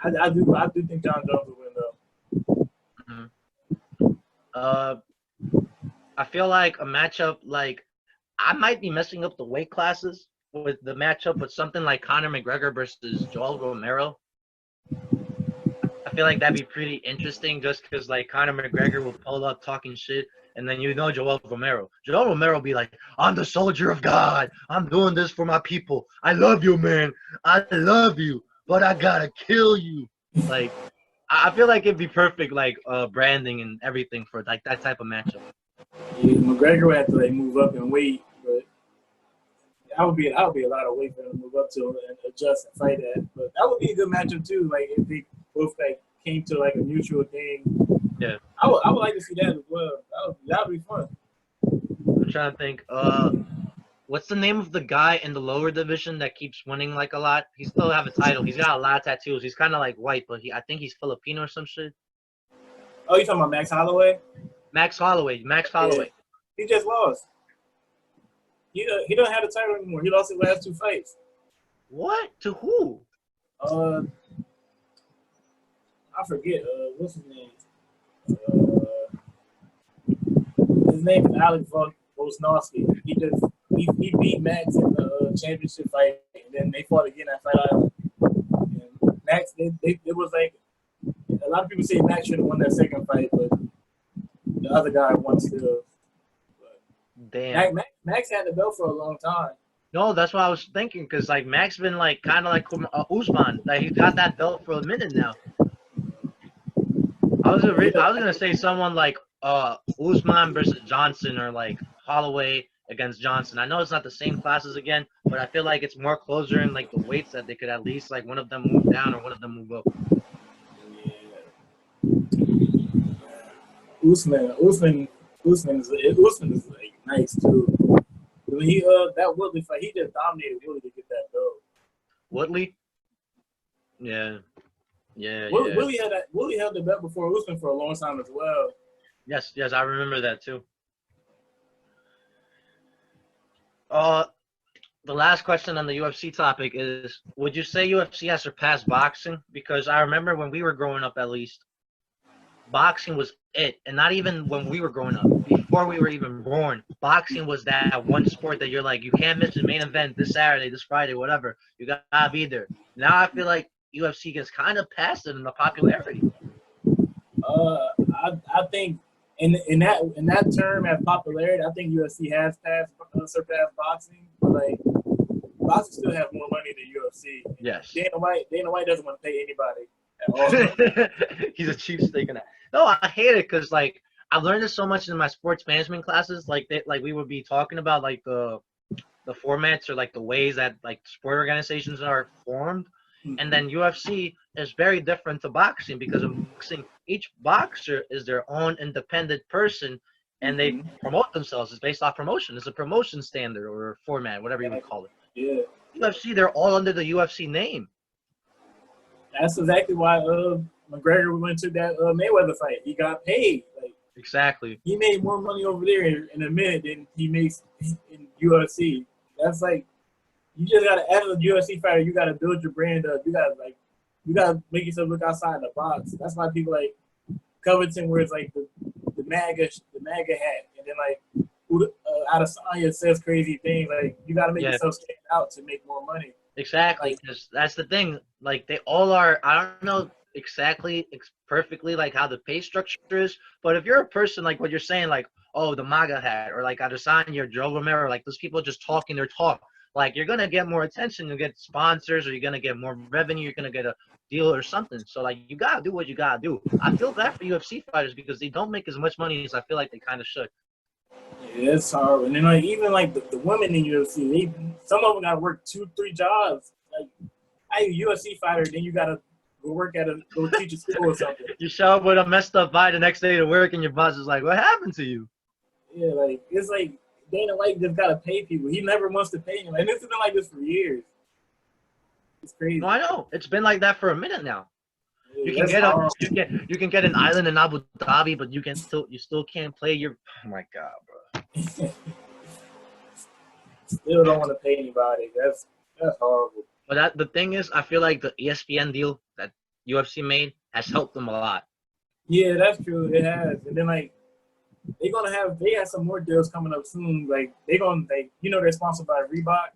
I do think John Jones will win though. I feel like a matchup like I might be messing up the weight classes with the matchup with something like Conor McGregor versus Joel Romero. I feel like that'd be pretty interesting just because like Conor McGregor will pull up talking shit, and then Joel Romero will be like, I'm the soldier of God. I'm doing this for my people. I love you, man. I love you, but I gotta kill you. Like, I feel like it'd be perfect, like branding and everything for like that type of matchup. Yeah, McGregor would have to like move up and wait, but that would be a lot of weight for him to move up to and adjust and fight at. But that would be a good matchup too. Like if they both like came to like a mutual thing. Yeah, I would like to see that as well. That would be fun. I'm trying to think. What's the name of the guy in the lower division that keeps winning like a lot? He still have a title. He's got a lot of tattoos. He's kind of like white, but I think he's Filipino or some shit. Oh, you talking about Max Holloway? Max Holloway. Yeah. He just lost. He don't have the title anymore. He lost his last 2 fights. What? To who? I forget. What's his name? His name is Alex Volkanovski. He beat Max in the championship fight, and then they fought again at Fight Island. And Max, it was like a lot of people say Max should have won that second fight, but the other guy won still. But Damn. Max had the belt for a long time. No, that's what I was thinking, because like Max been like kind of like Usman. Like he's got that belt for a minute now. I was gonna say someone like Usman versus Johnson or like Holloway against Johnson. I know it's not the same classes again, but I feel like it's more closer in like the weights that they could at least like one of them move down or one of them move up. Yeah. Usman is like nice too. When he that Woodley fight, he just dominated Woodley to get that belt. Woodley? Yeah. Woodley held the belt before Usman for a long time as well. Yes, I remember that too. the last question on the UFC topic is: would you say UFC has surpassed boxing? Because I remember when we were growing up, at least, boxing was it, and not even when we were growing up. Before we were even born, boxing was that one sport that you're like, you can't miss the main event this Saturday, this Friday, whatever. You gotta be there. Now I feel like UFC gets kind of past it in the popularity. I think in that term as popularity, I think UFC has surpassed boxing. But like boxing still has more money than UFC. Yes. Dana White doesn't want to pay anybody at all. He's a cheapskate in that. No, I hate it because like I learned this so much in my sports management classes. Like we would be talking about like the formats or like the ways that like sport organizations are formed. And then UFC is very different to boxing because in boxing, each boxer is their own independent person and they promote themselves. It's based off promotion. It's a promotion standard or format, whatever you would call it. Yeah. UFC, they're all under the UFC name. That's exactly why McGregor went to that Mayweather fight. He got paid. Like Exactly. he made more money over there in a minute than he makes in UFC. That's like you just gotta, as a UFC fighter, you gotta build your brand up. You gotta make yourself look outside the box. That's why people like Covington wears like the MAGA hat, and then like Adesanya says crazy things. Like you gotta make yourself stand out to make more money. Exactly, because that's the thing. Like they all are. I don't know exactly, perfectly like how the pay structure is, but if you're a person like what you're saying, like oh the MAGA hat or like Adesanya or Joe Romero, like those people just talking their talk. Like you're gonna get more attention, you'll get sponsors, or you're gonna get more revenue, you're gonna get a deal or something. So like you gotta do what you gotta do. I feel bad for UFC fighters because they don't make as much money as I feel like they kind of should. Yeah, it's hard. And then like even like the women in UFC, some of them gotta work 2-3 jobs. Like I a UFC fighter, then you gotta go teach a school or something. You show up with a messed up body the next day to work, and your boss is like, "What happened to you?" Yeah, like it's like. Dana White just gotta pay people. He never wants to pay him, and this has been like this for years. It's crazy. No, I know. It's been like that for a minute now. Yeah, You can get an island in Abu Dhabi, but you still can't play your. Oh my god, bro. Still don't want to pay anybody. That's horrible. But the thing is, I feel like the ESPN deal that UFC made has helped them a lot. Yeah, that's true. It has, and then like. They have some more deals coming up soon. Like they're sponsored by Reebok.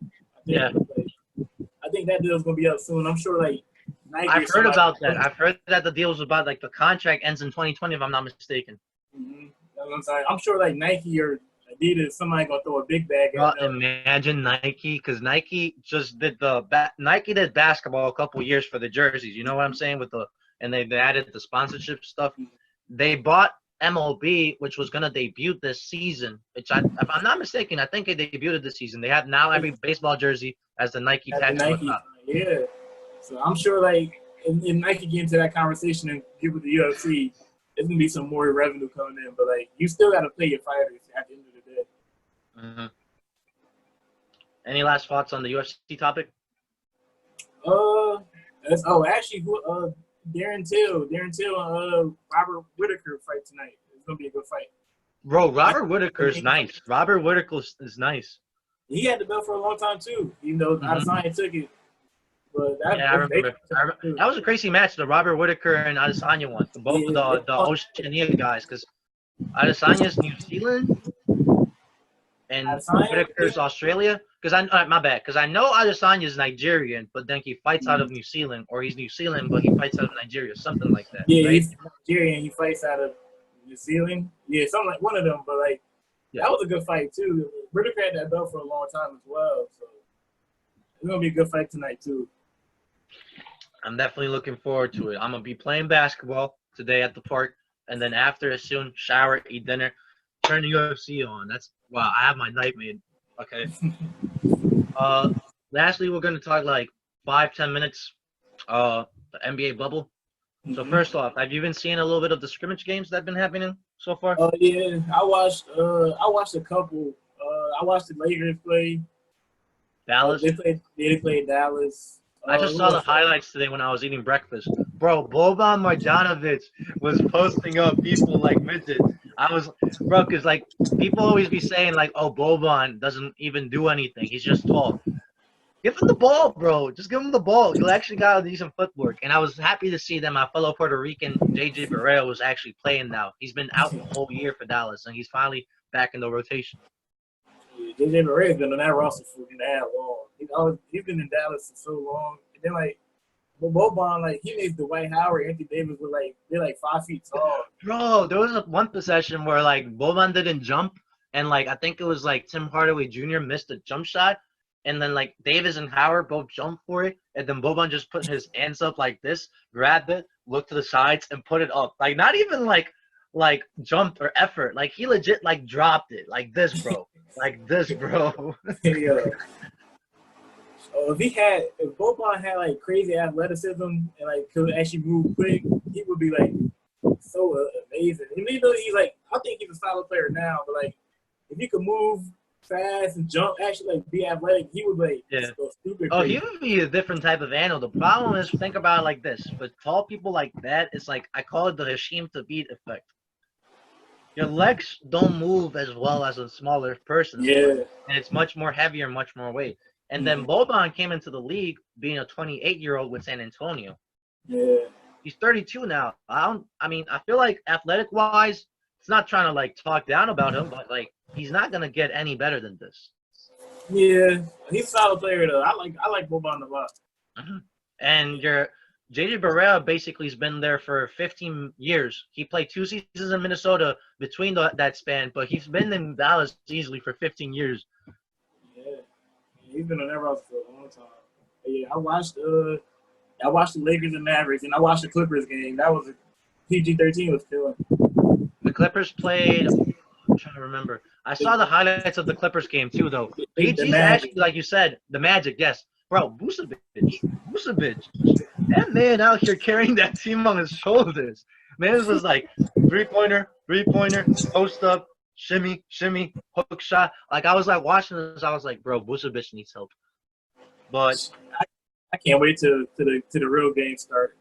I think that deal's gonna be up soon. I'm sure like Nike. I've heard about that. I've heard that the deal's about like the contract ends in 2020 if I'm not mistaken. Mm-hmm. That's what I'm saying. I'm sure like Nike or Adidas, somebody gonna throw a big bag at them. Imagine Nike, because Nike just did Nike did basketball a couple years for the jerseys. You know what I'm saying and they added the sponsorship stuff. They bought MLB, which was gonna debut this season, if I'm not mistaken, I think it debuted this season. They have now every baseball jersey as the Nike tattoo. Yeah. So I'm sure like if Nike get into that conversation and get with the UFC, there's gonna be some more revenue coming in. But like you still gotta pay your fighters at the end of the day. Mm-hmm. Any last thoughts on the UFC topic? Darren Till and Robert Whitaker fight tonight. It's gonna be a good fight. Bro, Robert Whitaker is nice. Robert Whitaker is nice. He had the belt for a long time too, even though Adesanya took it. But I remember. That was a crazy match. The Robert Whitaker and Adesanya one. Both of the Oceania guys, because Adesanya's New Zealand and Whitaker's Australia. Because my bad. Because I know Adesanya is Nigerian, but then he fights out of New Zealand, or he's New Zealand, but he fights out of Nigeria, something like that. Yeah, right? he's Nigerian. He fights out of New Zealand. Yeah, something like one of them. But like that was a good fight too. Whitaker had that belt for a long time as well, so it's gonna be a good fight tonight too. I'm definitely looking forward to it. I'm gonna be playing basketball today at the park, and then after, soon shower, eat dinner, turn the UFC on. I have my night made. Okay. Lastly, we're gonna talk like 5-10 minutes. The NBA bubble. Mm-hmm. So first off, have you been seeing a little bit of the scrimmage games that have been happening so far? Yeah, I watched a couple. I watched the Lakers play. Dallas. They played Dallas. I just saw the highlights today when I was eating breakfast. Bro, Boban Marjanovic was posting up people like midgets. Because like people always be saying like, oh, Boban doesn't even do anything. He's just tall. Give him the ball, bro. Just give him the ball. You actually got a decent footwork. And I was happy to see that my fellow Puerto Rican, J.J. Barea, was actually playing now. He's been out the whole year for Dallas, and he's finally back in the rotation. Yeah, J.J. Barea's been on that roster for that long. He's been in Dallas for so long. And then, like, Boban, like, he makes Dwight Howard, Anthony Davis were, like, they're, like, 5 feet tall. Bro, there was one possession where, like, Boban didn't jump, and, like, I think it was, like, Tim Hardaway Jr. missed a jump shot. And then, like, Davis and Howard both jumped for it. And then Boban just put his hands up like this, grabbed it, looked to the sides, and put it up. Like, not even, like jumped or effort. Like, he legit, like, dropped it. Like this, bro. Like this, bro. Yeah. So if Boban had, like, crazy athleticism and, like, could actually move quick, he would be, like, so amazing. And even though he's, like, I think he's a solid player now, but, like, if he could move fast and jump, actually, like, be athletic, he would, like, go stupid crazy. He would be a different type of animal. The problem is, think about it like this. For tall people like that, it's like, I call it the Hashim Thabit effect. Your legs don't move as well as a smaller person. Yeah. And it's much more heavier, much more weight. And then Boban came into the league being a 28-year-old with San Antonio. Yeah. He's 32 now. I feel like athletic-wise, it's not trying to, like, talk down about him, but, like, he's not gonna get any better than this. Yeah, he's a solid player though. I like Boban a lot. And your J.J. Barea basically has been there for 15 years. He played 2 seasons in Minnesota between that span, but he's been in Dallas easily for 15 years. Yeah, he's been on that roster for a long time. But yeah, I watched the Lakers and Mavericks, and I watched the Clippers game. That was PG-13 was killing. The Clippers played. I'm trying to remember. I saw the highlights of the Clippers game too, though. PG's actually, like you said, the Magic, yes. Bro, Vucevic. That man out here carrying that team on his shoulders. Man was like three-pointer, post up, shimmy, hook shot. Like, I was like watching this, I was like, bro, Vucevic needs help. But I can't wait till the real game start.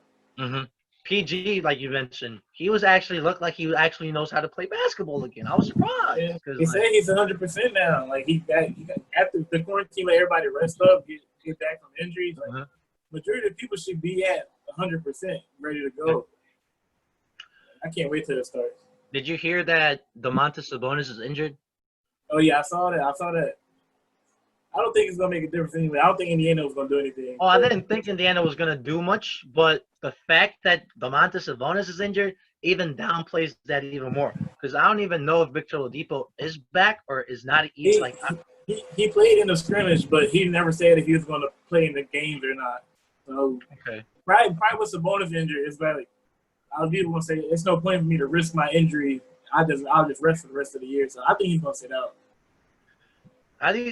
PG, like you mentioned, he looked like he actually knows how to play basketball again. I was surprised. Yeah. He said he's 100% now. Like, he got after the quarantine, let everybody rest up, get back from injuries. Like, majority of people should be at 100% ready to go. I can't wait till it starts. Did you hear that Domantas Sabonis is injured? Oh yeah, I saw that. I don't think it's gonna make a difference anyway. I don't think Indiana was gonna do anything. Oh, I didn't think Indiana was gonna do much, but the fact that Domantas Sabonis is injured even downplays that even more. Because I don't even know if Victor Oladipo is back or is not. He played in the scrimmage, but he never said if he was gonna play in the games or not. So probably with Sabonis injured, it's like I'll be able to say it's no point for me to risk my injury. I'll just rest for the rest of the year. So I think he's gonna sit out.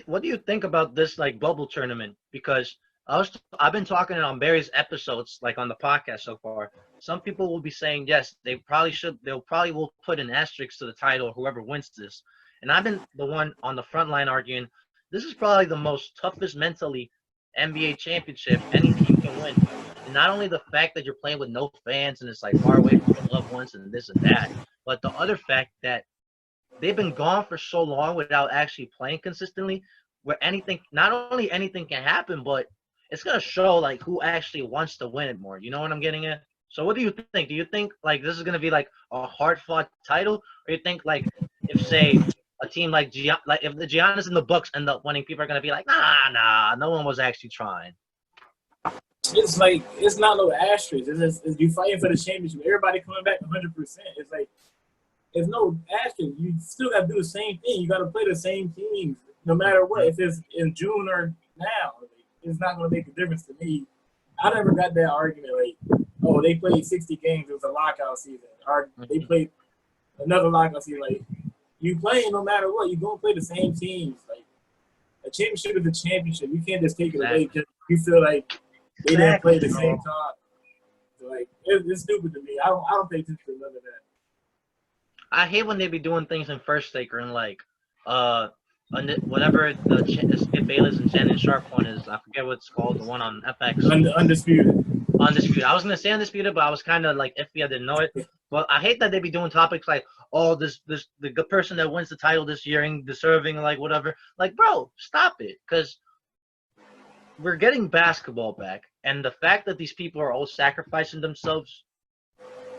What do you think about this, like, bubble tournament? Because I've been talking on various episodes, like, on the podcast so far. Some people will be saying yes, they'll probably will put an asterisk to the title, whoever wins this. And I've been the one on the front line arguing this is probably the most toughest mentally NBA championship any team can win. And not only the fact that you're playing with no fans and it's like far away from your loved ones and this and that, but the other fact that they've been gone for so long without actually playing consistently, where not only anything can happen, but it's going to show, like, who actually wants to win it more. You know what I'm getting at? So what do you think? Do you think, like, this is going to be, like, a hard-fought title? Or you think, like, if, say, a team like if the Giannis and the Bucks end up winning, people are going to be like, nah, no one was actually trying. It's like, it's not no asterisk. It's you fighting for the championship. Everybody coming back 100%. It's like, there's no asterisk. You still got to do the same thing. You got to play the same teams no matter what. If it's in June or now, it's not going to make a difference to me. I never got that argument like, oh, they played 60 games. It was a lockout season. Or they played another lockout season. Like, you playing no matter what. You're going to play the same teams. Like, a championship is a championship. You can't just take it away because you feel like they didn't play the same time. So, like, it's stupid to me. I don't pay attention to none of that. I hate when they be doing things in First Take or in, like, whatever the Skip Bayless and Shannon Sharp one is. I forget what it's called, the one on FX. Undisputed. I was going to say Undisputed, but I was kind of, like, iffy. I didn't know it. But I hate that they be doing topics like, oh, the good person that wins the title this year ain't deserving, like, whatever. Like, bro, stop it. Because we're getting basketball back, and the fact that these people are all sacrificing themselves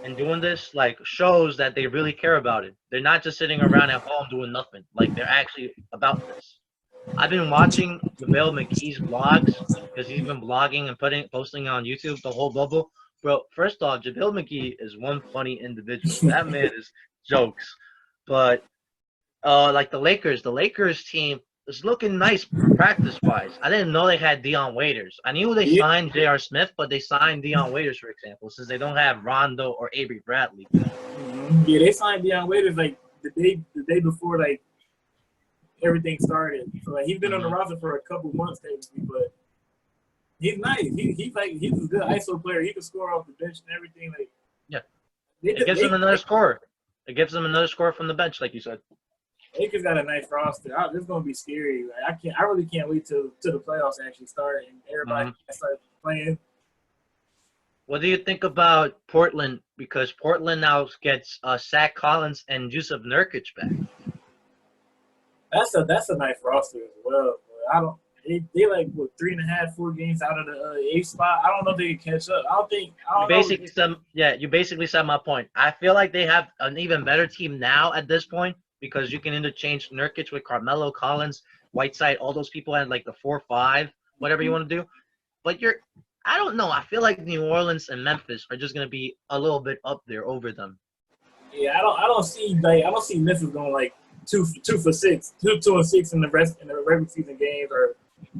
and doing this like shows that they really care about it. They're not just sitting around at home doing nothing. Like they're actually about this. I've been watching JaVale McGee's vlogs because he's been blogging and posting on YouTube the whole bubble. Bro, first off, JaVale McGee is one funny individual. That man is jokes. But like the Lakers team is looking nice practice wise. I didn't know they had Dion Waiters. I knew they signed J.R. Smith, but they signed Dion Waiters, for example, since they don't have Rondo or Avery Bradley. Yeah, they signed Dion Waiters like the day before like everything started. So like he's been on the roster for a couple months technically, but he's nice. He's a good ISO player. He can score off the bench and everything. Like It gives them another score. It gives them another score from the bench, like you said. Lakers got a nice roster. It's gonna be scary. Like, I really can't wait till the playoffs actually start and everybody start playing. What do you think about Portland? Because Portland now gets Zach Collins and Jusuf Nurkic back. That's a nice roster as well. But I don't. They like what 3.5, 4 games out of the 8th spot. I don't know if they can catch up. You basically said my point. I feel like they have an even better team now at this point because you can interchange Nurkic with Carmelo, Collins, Whiteside, all those people at like the 4-5, whatever you want to do. But I don't know. I feel like New Orleans and Memphis are just gonna be a little bit up there over them. Yeah, I don't see Memphis going like 2 for 6, 2 and 6 in the regular season games, or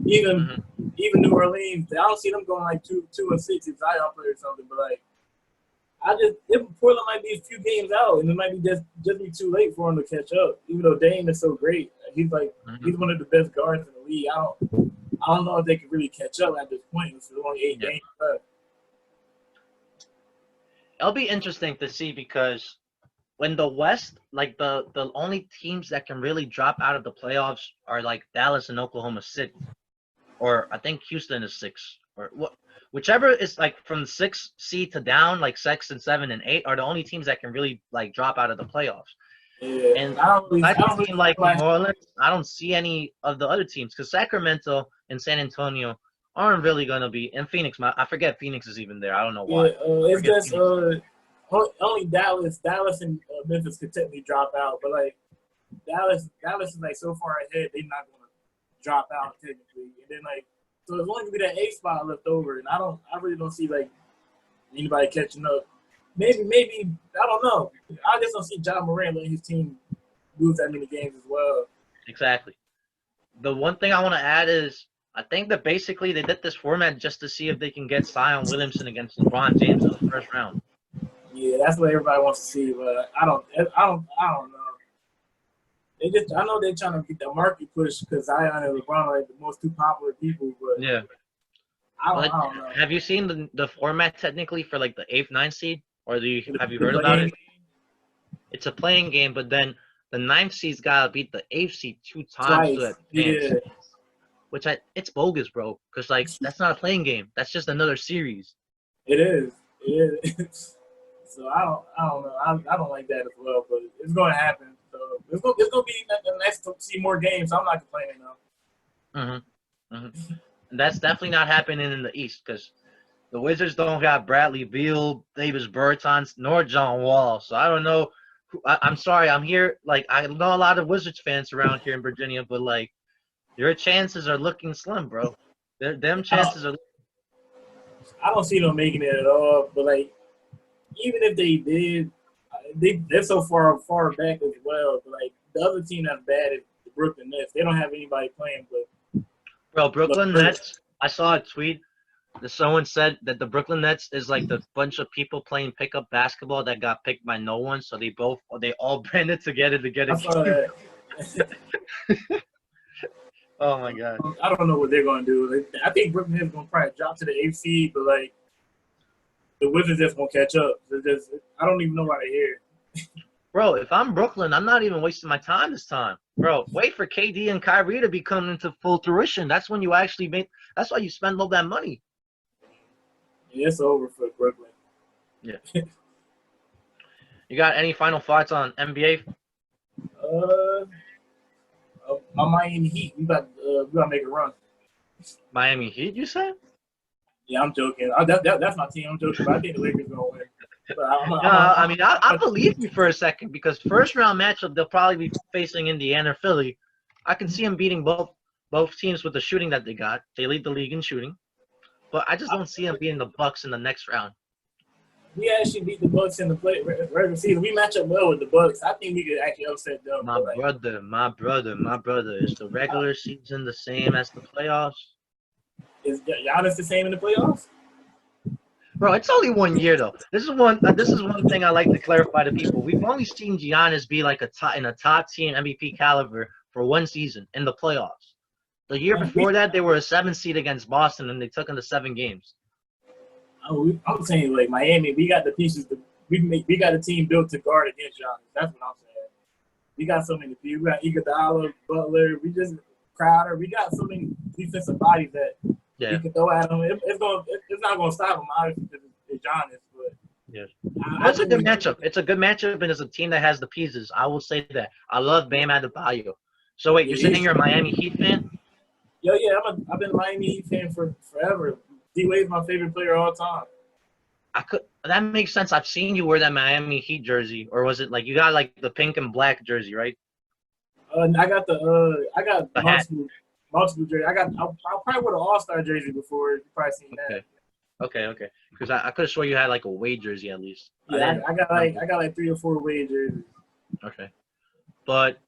even New Orleans. I don't see them going like 2 and 6 if Zion play or something. But like, Portland might be a few games out, and it might be just be too late for him to catch up. Even though Dame is so great, he's one of the best guards in the league. I don't know if they can really catch up at this point. It's only 8 games left. It'll be interesting to see because when the West, like the only teams that can really drop out of the playoffs are like Dallas and Oklahoma City, or I think Houston is 6, or whichever is like from 6 seed to down, like 6 and 7 and 8 are the only teams that can really like drop out of the playoffs. Yeah, and I don't team like New Orleans, I don't see any of the other teams because Sacramento and San Antonio aren't really gonna be. And Phoenix, I forget Phoenix is even there. I don't know why. Yeah, it's just only Dallas and Memphis could technically drop out, but like Dallas is like so far ahead, they're not gonna drop out technically. And then like, so there's only gonna be that 8th spot left over, and I really don't see like anybody catching up. Maybe I don't know. I just don't see John Moran letting his team lose that many games as well. Exactly. The one thing I want to add is I think that basically they did this format just to see if they can get Zion Williamson against LeBron James in the first round. Yeah, that's what everybody wants to see, but I don't know. I know they're trying to get the market push because Zion and LeBron are like the most 2 popular people, but yeah. I don't know. Have you seen the format technically for like the 8th, 9th seed? Or have you heard about it? It's a playing game, but then the 9th seed's gotta beat the 8th seed 2 times to advance. Yeah. Which it's bogus, bro. Because like that's not a playing game. That's just another series. It is. So I don't know. I don't like that as well, but it's going to happen. So it's going to be nice to see more games. So I'm not complaining though. And that's definitely not happening in the East because the Wizards don't have Bradley Beal, Davis Bertans, nor John Wall. So I don't know. I'm sorry. I'm here. Like I know a lot of Wizards fans around here in Virginia, but like your chances are looking slim, bro. Them chances are. I don't see them making it at all. But like, even if they did, they're so far back as well. But like the other team that's bad is the Brooklyn Nets. They don't have anybody playing. But bro, Brooklyn Nets. I saw a tweet. Someone said that the Brooklyn Nets is like the bunch of people playing pickup basketball that got picked by no one, so they all banded together to get a game. Oh my god! I don't know what they're gonna do. I think Brooklyn is gonna probably drop to the 8th seed, but like the Wizards just gonna catch up. I don't even know why they're here. Bro, if I'm Brooklyn, I'm not even wasting my time this time. Bro, wait for KD and Kyrie to be coming into full fruition. That's when you actually make. That's why you spend all that money. Yeah, it's over for Brooklyn. Yeah. You got any final thoughts on NBA? My Miami Heat. We got to make a run. Miami Heat, you said? Yeah, I'm joking. That's my team. I'm joking, but I think the Lakers gonna win. But No, I mean, I believe you for a second because first round matchup they'll probably be facing Indiana or Philly. I can see them beating both teams with the shooting that they got. They lead the league in shooting, but I just don't see them beating the Bucks in the next round. we actually beat the Bucks in the regular season. We match up well with the Bucks. I think we could actually upset them. My brother. Is the regular season the same as the playoffs? Is Giannis the same in the playoffs? Bro, it's only 1 year though. This is one thing I like to clarify to people. We've only seen Giannis be like a top team MVP caliber for 1 season in the playoffs. The year before that, they were a 7 seed against Boston, and they took them to 7 games. I'm saying like Miami, we got the pieces. We got a team built to guard against Giannis. That's what I'm saying. We got so many people. We got Iguodala, Butler. We just Crowder. We got so many defensive bodies that we can throw at them. It's not gonna stop them obviously because it's Giannis. But yes, it's a good matchup. It's a good matchup, and it's a team that has the pieces. I will say that. I love Bam Adebayo. So wait, you're saying you're a Miami Heat fan? Yeah. I've been a Miami Heat fan for forever. D-Wade's my favorite player of all time. That makes sense. I've seen you wear that Miami Heat jersey, or was it like you got like the pink and black jersey, right? I got multiple jersey. I'll probably wear the All-Star jersey before. You probably seen that. Okay. Because I could have sworn you had like a Wade jersey at least. Yeah, I got like 3 or 4 Wade jerseys. Okay, but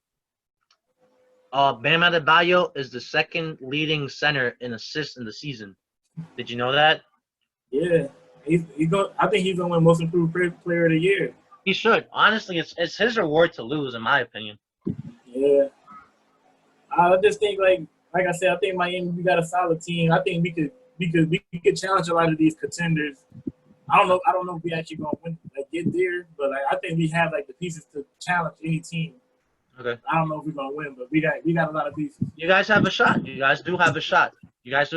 Bam Adebayo is the second leading center in assists in the season. Did you know that? Yeah. I think he's gonna win Most Improved Player of the Year. He should. Honestly, it's his reward to lose, in my opinion. Yeah. I just think like I said, I think Miami, we got a solid team. I think we could challenge a lot of these contenders. I don't know if we actually gonna win, like get there, but like I think we have like the pieces to challenge any team. Okay. I don't know if we're gonna win, but we got a lot of pieces. You guys have a shot. You guys do have a shot. You guys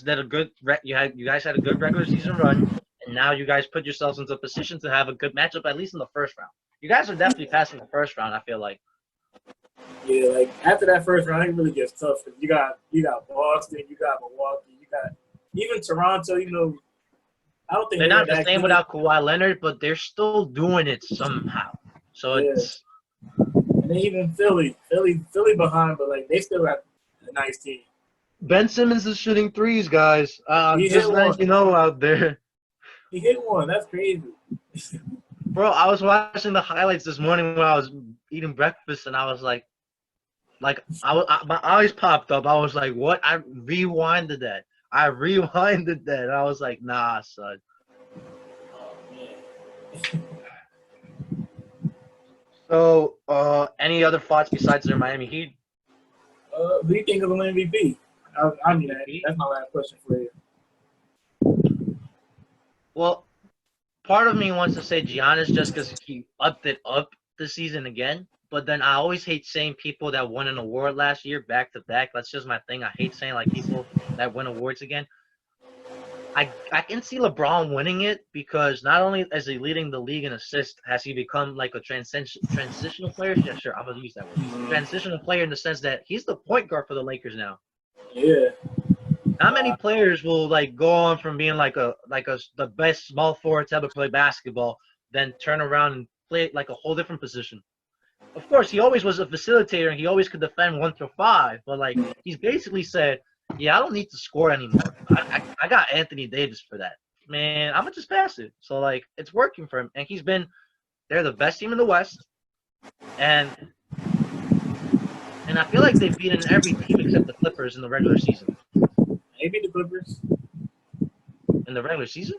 did a good. You guys had a good regular season run, and now you guys put yourselves into a position to have a good matchup at least in the first round. You guys are definitely passing the first round. I feel like. Yeah, like after that first round, it really gets tough because you got Boston, you got Milwaukee, you got even Toronto. You know, I don't think they're not the same without Kawhi Leonard, but they're still doing it somehow. So it's. And then even Philly behind, but like they still got a nice team. Ben Simmons is shooting threes, guys. Just letting you know out there. He hit one. That's crazy. Bro, I was watching the highlights this morning when I was eating breakfast, and I was like my eyes popped up. I was like, what? I rewinded that. And I was like, nah, son. So, any other thoughts besides their Miami Heat? Who do you think of an MVP? I mean, that's my last question for you. Well, part of me wants to say Giannis just because he upped it up this season again. But then I always hate saying people that won an award last year back to back. That's just my thing. I hate saying like people that win awards again. I can see LeBron winning it because not only is he leading the league in assists, has he become like a transitional player? Yeah, sure, I'm gonna use that word. Transitional player in the sense that he's the point guard for the Lakers now. Yeah. Not many players will like go on from being like the best small forward to ever play basketball, then turn around and play like a whole different position. Of course, he always was a facilitator and he always could defend 1 through 5, but like he's basically said, yeah, I don't need to score anymore. I got Anthony Davis for that. Man, I'm gonna just pass it. So like it's working for him, and they're the best team in the West, and I feel like they've beaten every team except the Clippers in the regular season. Maybe the Clippers. In the regular season?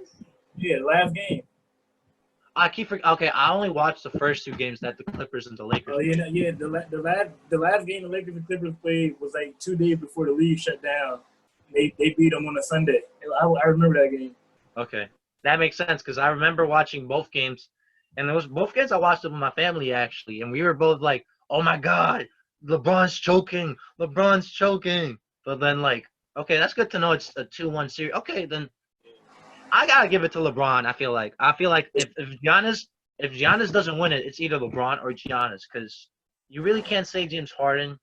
Yeah, last game. I keep forgetting. Okay, I only watched the first 2 games that the Clippers and the Lakers. Oh yeah. The last game the Lakers and Clippers played was like 2 days before the league shut down. They beat them on a Sunday. I remember that game. Okay, that makes sense because I remember watching both games, and it was both games I watched them with my family actually, and we were both like, "Oh my God, LeBron's choking!" But then like, okay, that's good to know it's a 2-1 series. Okay, then. I gotta give it to LeBron. I feel like if Giannis doesn't win it, it's either LeBron or Giannis because you really can't say James Harden.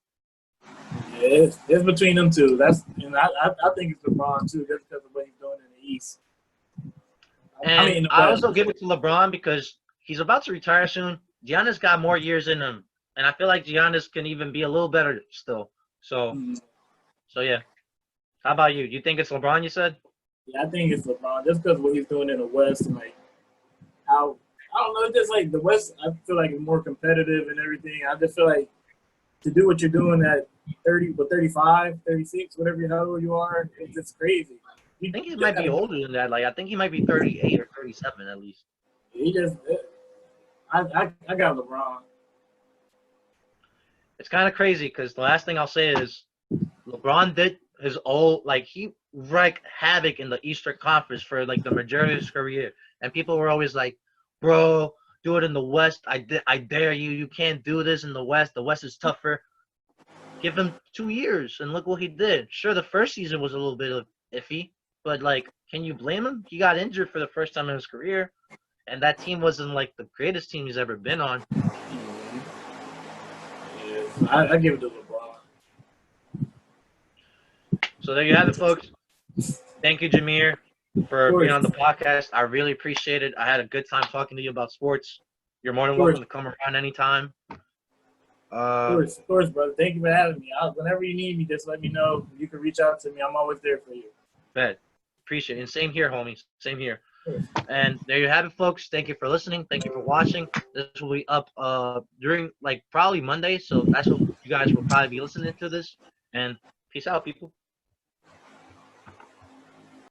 Yeah, it's between them two. I think it's LeBron too, just because of what he's doing in the East. I mean, in And the I West. also give it to LeBron because he's about to retire soon. Giannis got more years in him, and I feel like Giannis can even be a little better still. So, Mhm. so yeah. How about you? Do you think it's LeBron? You said. Yeah, I think it's LeBron just because of what he's doing in the West and like how I don't know. It's just like the West. I feel like it's more competitive and everything. I just feel like to do what you're doing at 30, 35, 36, whatever how old you are, it's just crazy. I You think he just might be gotta, older than that. Like I think he might be 38 or 37 at least. he just. I got LeBron. It's kind of crazy because the last thing I'll say is LeBron did his old like he wreaked havoc in the Eastern Conference for like the majority of his career, and people were always like, "Bro, do it in the West. I dare you. You can't do this in the West. The West is tougher." Give him 2 years, and look what he did. Sure, the first season was a little bit of iffy, but like, can you blame him? He got injured for the first time in his career, and that team wasn't like the greatest team he's ever been on. Yeah, I give it to LeBron. So there you have it, folks. Thank you, Jamir, for being on the podcast. I really appreciate it. I had a good time talking to you about sports. You're more than welcome to come around anytime. Of course, brother. Thank you for having me. Whenever you need me, just let me know. You can reach out to me. I'm always there for you. Bet. Appreciate it. And same here, homies. Same here. And there you have it, folks. Thank you for listening. Thank you for watching. This will be up during like probably Monday. So that's what you guys will probably be listening to this. And peace out, people.